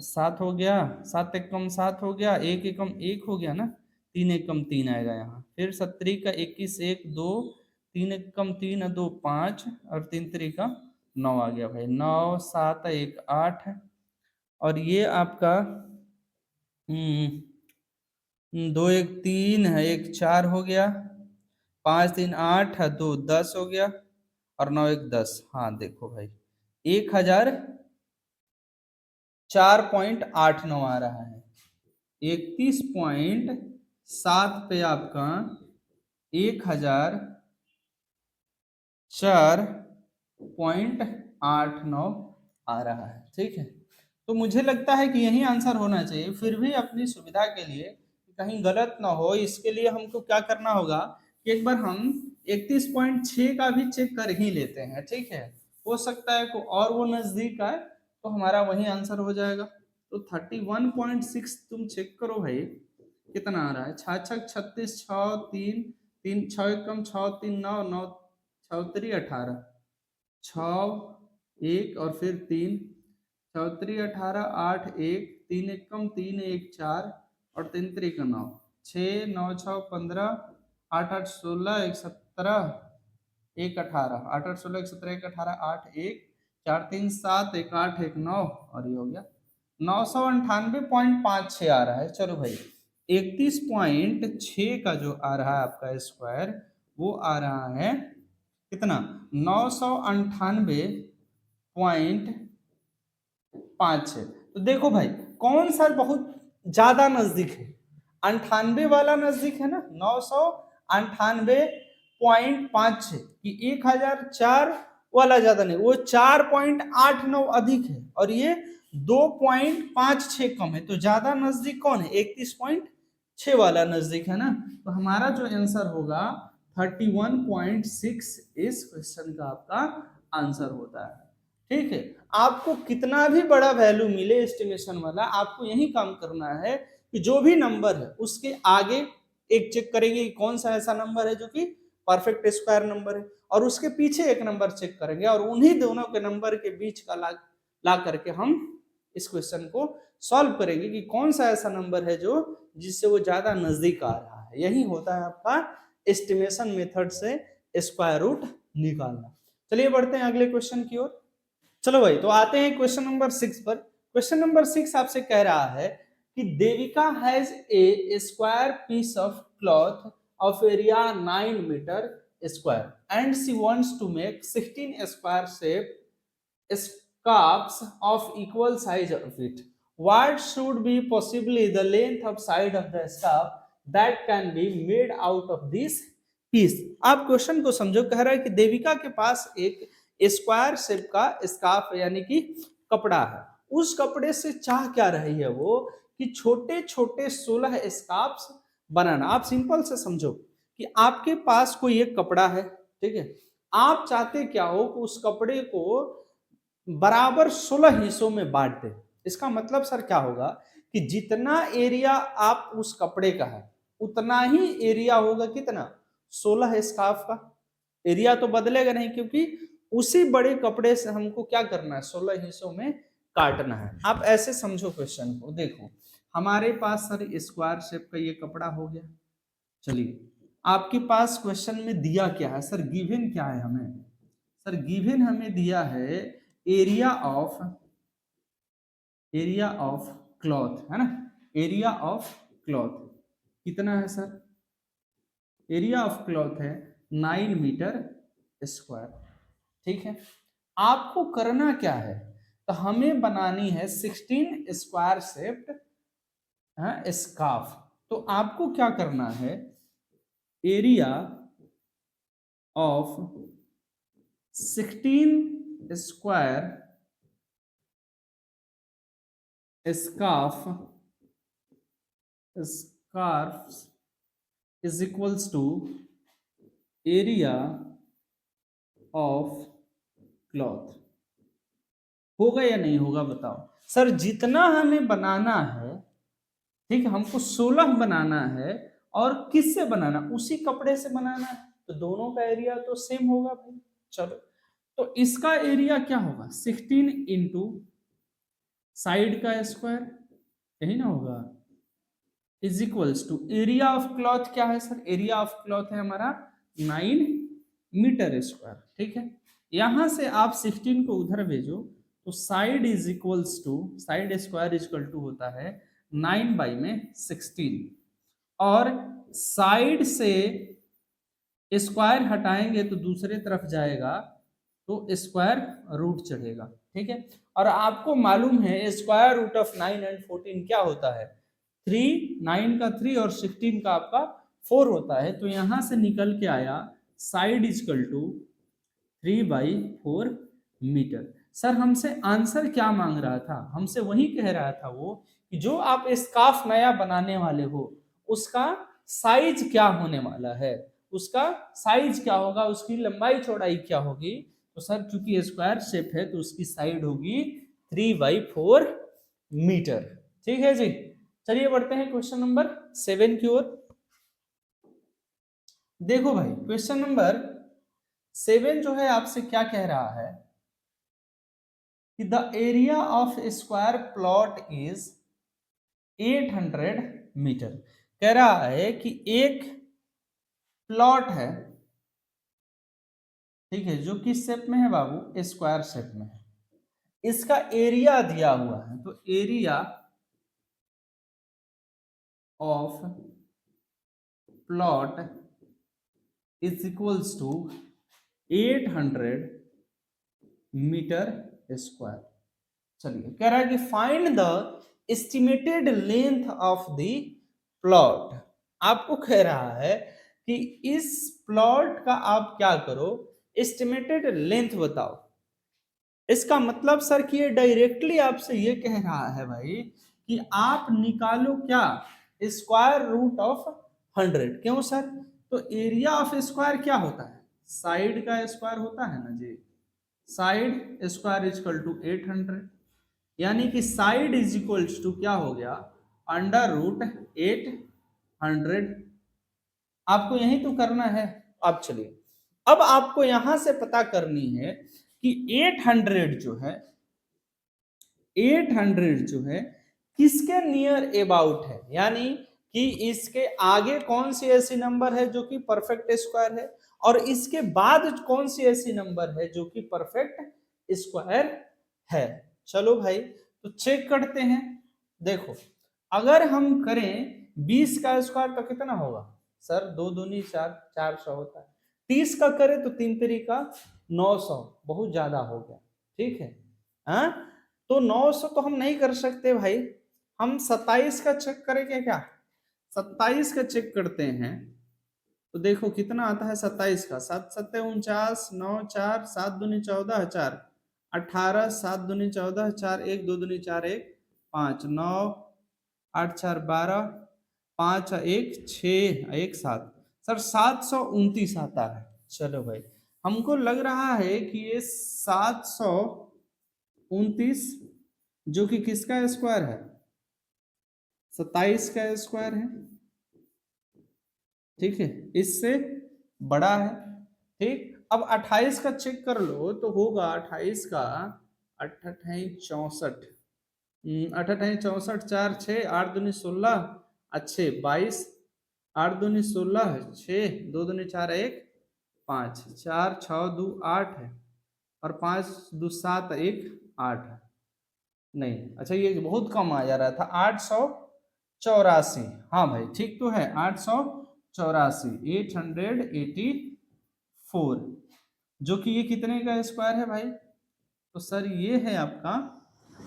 7 हो गया, 7 कम 7 हो गया, 1 कम 1 हो गया ना, 3 कम 3 आएगा यहाँ, फिर 17 का 21 1 2, 3 कम 3 2 5 और 3 3 का 9 आ गया भाई, 9 7 1 8 और ये आपका 2 1 3 है, 1 4 हो गया, 5 3 8 है, 2 10 हो गया और 9 1 10। हाँ देखो भाई 1004.89 आ रहा है। 31.7 पे आपका 1004.89 आ रहा है। ठीक है, तो मुझे लगता है कि यही आंसर होना चाहिए। फिर भी अपनी सुविधा के लिए कहीं गलत ना हो, इसके लिए हमको क्या करना होगा कि एक बार हम 31.6 का भी चेक कर ही लेते हैं। ठीक है, हो सकता है को और वो नजदीक आए तो हमारा वही आंसर हो जाएगा। तो 31.6 तुम चेक करो भाई कितना आ रहा है। 6 36, 6 3 3 6 कम 6 3 9 9 6 3 18, 6 1 और फिर 3 6 3 18 8 1 3 1 कम 3 1 4 और 3 3 का 9 6 9 6 15 8 8 16 1 17 1 18 8 8 16 1 17 1 18 8 1 4 3 7 1 8 1 9 और ये हो गया 998.56 आ रहा है। चलो भाई 31.6 का जो आ रहा है आपका स्क्वायर वो आ रहा है कितना 998.56। तो देखो भाई कौन सा बहुत ज्यादा नजदीक है, 98 वाला नजदीक है ना, 998.56 कि 1004 वाला ज्यादा नहीं, वो 4.89 अधिक है और ये 2.56 कम है। तो ज्यादा नजदीक कौन है, 31.6 वाला नजदीक है ना। तो हमारा जो आंसर होगा 31.6 इस क्वेश्चन का आपका आंसर होता है। ठीक है, आपको कितना भी बड़ा वैल्यू मिले एस्टिमेशन वाला, आपको यही काम करना है कि जो भी नंबर है उसके आगे एक चेक करेंगे कि कौन सा ऐसा नंबर है जो कि परफेक्ट स्क्वायर नंबर है, और उसके पीछे एक नंबर चेक करेंगे और उन्हीं दोनों के नंबर के बीच का ला करके हम इस क्वेश्चन को सॉल्व करेंगे कि कौन सा ऐसा नंबर है जो जिससे वो ज्यादा नजदीक आ रहा है। यही होता है आपका एस्टिमेशन मेथड से स्क्वायर रूट निकालना। चलिए बढ़ते हैं अगले क्वेश्चन की ओर। चलो भाई, तो आते हैं क्वेश्चन नंबर 6 पर। क्वेश्चन नंबर 6 आपसे कह रहा है कि Devika has a square piece of cloth of area 9 metre square and she wants to make 16 square shape scarves of equal size of it. What should be possibly the length of side of the scarf that can be made out of this piece? आप question को समझो। कह रहा है कि देविका के पास एक square shape का स्कार्फ यानी कि कपड़ा है। उस कपड़े से चाह क्या रही है वो कि छोटे छोटे 16 स्कार्फ्स बनाना। आप सिंपल से समझो कि आपके पास कोई एक कपड़ा है, ठीक है, आप चाहते क्या हो कि उस कपड़े को बराबर 16 हिस्सों में बांट दे। इसका मतलब सर क्या होगा कि जितना एरिया आप उस कपड़े का है उतना ही एरिया होगा कितना, 16 स्कार्फ का। एरिया तो बदलेगा नहीं, क्योंकि उसी बड़े कपड़े से हमको क्या करना है, 16 हिस्सों में काटना है। आप ऐसे समझो क्वेश्चन को। देखो हमारे पास सर स्क्वायर शेप का ये कपड़ा हो गया। चलिए आपके पास क्वेश्चन में दिया क्या है सर, गिवन क्या है हमें? सर गिवन हमें दिया है एरिया ऑफ क्लॉथ, है ना। एरिया ऑफ क्लॉथ कितना है सर? एरिया ऑफ क्लॉथ है 9 मीटर स्क्वायर, ठीक है। आपको करना क्या है, तो हमें बनानी है 16 स्क्वायर शेप्ड स्कार्फ। तो आपको क्या करना है, area of 16 square scarves is equals to area of cloth। होगा या नहीं होगा बताओ सर? जितना हमें बनाना है, ठीक है, हमको 16 बनाना है और किससे बनाना, उसी कपड़े से बनाना है, तो दोनों का एरिया तो सेम होगा भाई। चलो तो इसका एरिया क्या होगा, 16 इंटू साइड का स्क्वायर, यही ना होगा, is equals to area of cloth. क्या है सर? एरिया ऑफ क्लॉथ है हमारा 9 मीटर स्क्वायर, ठीक है। यहां से आप 16 को उधर भेजो तो side is equals to, side square is equal to होता है 9 बाई में 16, और साइड से स्क्वायर हटाएंगे तो दूसरे तरफ जाएगा तो स्क्वायर रूट चढ़ेगा, ठीक है। और आपको मालूम है स्क्वायर रूट ऑफ 9 एंड 14 क्या होता है, 3, 9 का 3 और 16 का आपका 4 होता है। तो यहां से निकल के आया side is equal to 3/4 metre. Sir हमसे आंसर क्या मांग रहा था, हमसे वही कह रहा था वो कि जो आप स्कार्फ नया बनाने वाले हो उसका साइज क्या होने वाला है, उसका साइज क्या होगा, उसकी लंबाई चौड़ाई क्या होगी। तो सर चूंकि स्क्वायर शेप है तो उसकी साइड होगी 3/4 मीटर, ठीक है जी। चलिए बढ़ते हैं क्वेश्चन नंबर 7 की ओर। देखो भाई क्वेश्चन नंबर 7 जो है आपसे क्या कह रहा है कि the area of square plot is 800 metre. कह रहा है कि एक प्लॉट है, ठीक है, जो किस शेप में है बाबू, स्क्वायर शेप में है। इसका एरिया दिया हुआ है, तो area of plot is equals to 800 metre square. चलिए कह रहा है कि find the estimated length of the plot. आपको कह रहा है कि इस प्लॉट का आप क्या करो, एस्टिमेटेड लेंथ बताओ। इसका मतलब सर कि ये डायरेक्टली आपसे ये कह रहा है भाई कि आप निकालो क्या, स्क्वायर रूट ऑफ 100। क्यों सर? तो एरिया ऑफ स्क्वायर क्या होता है, साइड का स्क्वायर होता है ना जी। Side square is equal to 800, यानी कि साइड इज इक्वल टू क्या हो गया, अंडर रूट 800। आपको यही तो करना है। अब चलिए, अब आपको यहां से पता करनी है कि 800 जो है 800 जो है किसके नियर अबाउट है, यानी कि इसके आगे कौन सी ऐसी नंबर है जो कि परफेक्ट स्क्वायर है और इसके बाद कौन सी ऐसी नंबर है जो कि परफेक्ट स्क्वायर है। चलो भाई तो चेक करते हैं। देखो अगर हम करें 20 का स्क्वायर तो कितना होगा सर, 2 दूनी 4, 400 होता है। 30 का करें तो 3 तरीका 900, बहुत ज्यादा हो गया, ठीक है। हाँ तो 900 तो हम नहीं कर सकते भाई, हम 27 का चेक करेंगे क्या, 27 का चेक करते हैं। तो देखो कितना आता है 27 का, 7 7 49, 9 4, 7 दूनी 14, 4 18, 7 दूनी 14, 4 1, 2 दूनी 4 1, 5 9 8 4 12, 5 1 6 1 7, सर 729 आता है। चलो भाई हमको लग रहा है कि ये 729 जो कि किसका स्क्वायर है, 27 का स्क्वायर है, ठीक है, इससे बड़ा है। ठीक अब 28 का चेक कर लो तो होगा 28 का 68 64, 4 6 8 दूनी 16, अच्छे 22, 8 दूनी 16, 6 2 दूनी 4 1 5, 4 6 2 8 है और 5 2 7 1 8 है। नहीं अच्छा ये बहुत कम आ जा रहा था, 884। हाँ भाई ठीक तो है 884, 884, जो कि ये कितने का स्क्वायर है भाई, तो सर ये है आपका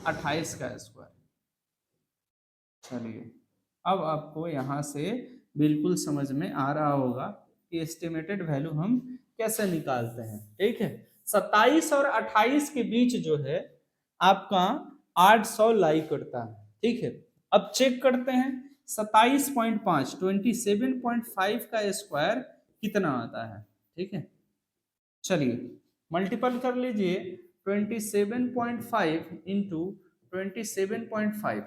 28 का स्क्वायर। चलिए अब आपको यहाँ से बिल्कुल समझ में आ रहा होगा कि एस्टिमेटेड वैल्यू हम कैसे निकालते हैं। ठीक है 27 और 28 के बीच जो है आपका 800 लाई करता है। ठीक है अब चेक करते हैं 27.5 27.5 का स्क्वायर कितना आता है। ठीक है चलिए मल्टीपल कर लीजिए 27.5 इंटू 27.5,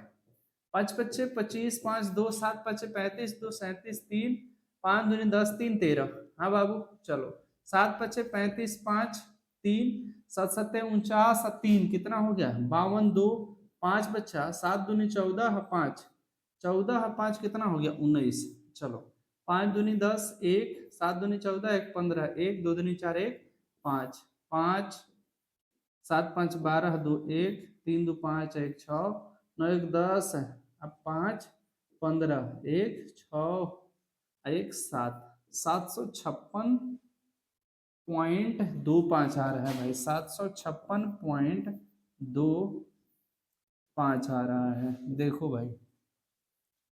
5 पच्चे 25, 5 2 7 पच्चे 35, 2 37, 3 5 दूनी 10, 3 13। हाँ बाबू चलो 7 पच्चे 35, 5 3 7 7 49, 3 कितना हो गया 52, 2 5 बच्चा 7 दूनी 14, 5 14 5 कितना हो गया 19। चलो 5 दूनी 10, 1 7 दूनी 14, 1 15, 1 2 दूनी 4 1 5 5 7 5 12, 2 1 3 2 5 1 6 9 1 10, अब 5 15 1 6 1 7, 756.25 आ रहा है भाई, 756.25 आ रहा है। देखो भाई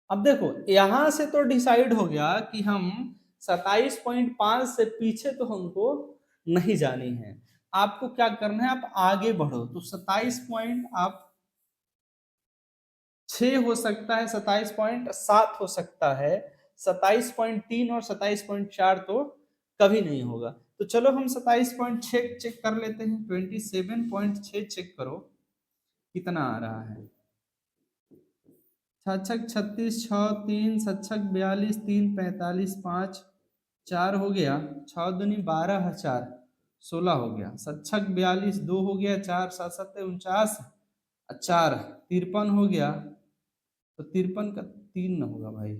अब देखो यहां से तो डिसाइड हो गया कि हम 27.5 से पीछे तो हमको नहीं जानी है। आपको क्या करना है आप आगे बढ़ो, तो 27 पॉइंट आप 6 हो सकता है, 27.7 हो सकता है, 27.3 और 27.4 तो कभी नहीं होगा। तो चलो हम 27.6 चेक कर लेते हैं, 27.6 चेक करो कितना आ रहा है। 6 36 6 3 7 42 3 45 5 4 हो गया, 6 दूनी 12 4 16 हो गया, 7 42 2 हो गया, 4 7 7 49, 4 53 हो गया, तो 53 का 3 न होगा भाई,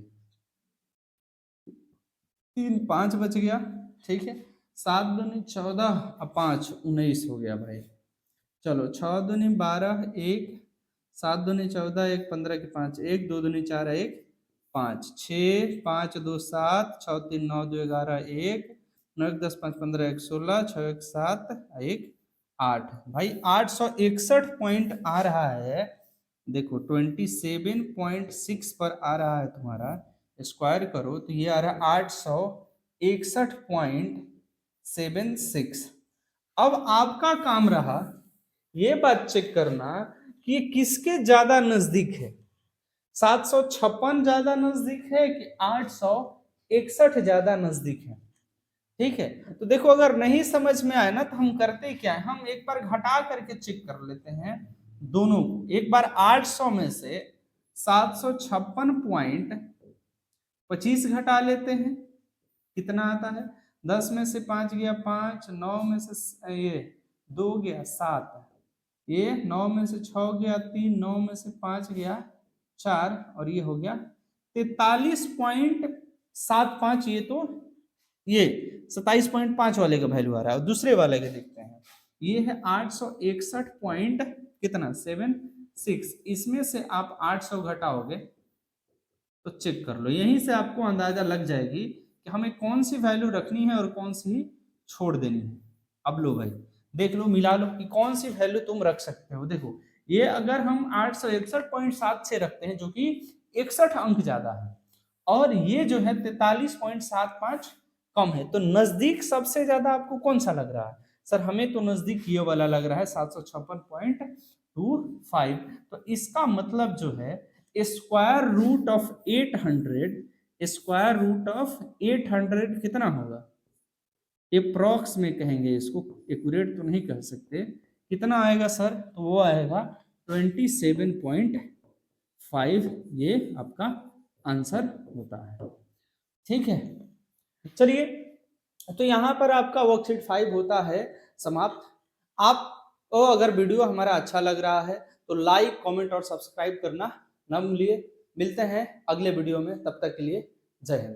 3 5 बच गया। ठीक है 7 दूनी 14 और 5 19 हो गया भाई। चलो 6 दूनी 12 1 7 दूनी 14 1 15 के 5 1 2 दूनी 4 1 5 6 5 2 7 6 3 9 2 11 1 9 1 10 5 15 1 16 6 1 7 1 8 भाई 861 पॉइंट आ रहा है। देखो 27.6 पर आ रहा है तुम्हारा, स्क्वायर करो तो ये आ रहा है 861.76। अब आपका काम रहा ये बात चेक करना कि ये किसके ज्यादा नजदीक है, 756 ज्यादा नजदीक है कि 861 ज्यादा नजदीक है। ठीक है तो देखो अगर नहीं समझ में आए ना तो हम करते क्या है, हम एक बार घटा करके चेक कर लेते हैं दोनों को। एक बार 800 में से 756.25 घटा लेते हैं, कितना आता है, 10 में से 5 गया 5, 9 में से ये 2 गया 7, ये 9 में से 6 गया 3, 9 में से 5 गया 4 और ये हो गया 43.75। ये तो ये 27.5 वाले का वैल्यू आ रहा है। और दूसरे वाले के देखते हैं, ये है 861 पॉइंट कितना 76। इसमें से आप 800 घटाओगे तो चेक कर लो, यहीं से आपको अंदाजा लग जाएगी कि हमें कौन सी वैल्यू रखनी है और कौन सी छोड़ देनी है। अब लो भाई देख लो, मिला लो कि कौन सी वैल्यू तुम रख सकते हो। देखो ये अगर हम 861.7 से रखते हैं जो कि 61 अंक ज्यादा है, और ये जो है 43.75 कम है, तो नजदीक सबसे ज्यादा आपको कौन सा लग रहा है? सर हमें तो नजदीक ये वाला लग रहा है 756.25। तो इसका मतलब जो है square root of 800, square root of 800 कितना होगा? अप्रॉक्स में कहेंगे इसको, एक्यूरेट तो नहीं कह सकते। कितना आएगा सर? तो वो आएगा 27.5। ये आपका आंसर होता है। ठीक है, चलिए तो यहाँ पर आपका वर्कशीट 5 होता है समाप्त। आप अगर वीडियो हमारा अच्छा लग रहा है तो लाइक, कमेंट और सब्सक्राइब करना न भूलिए। मिलते हैं अगले वीडियो में, तब तक के लिए जय हिंद।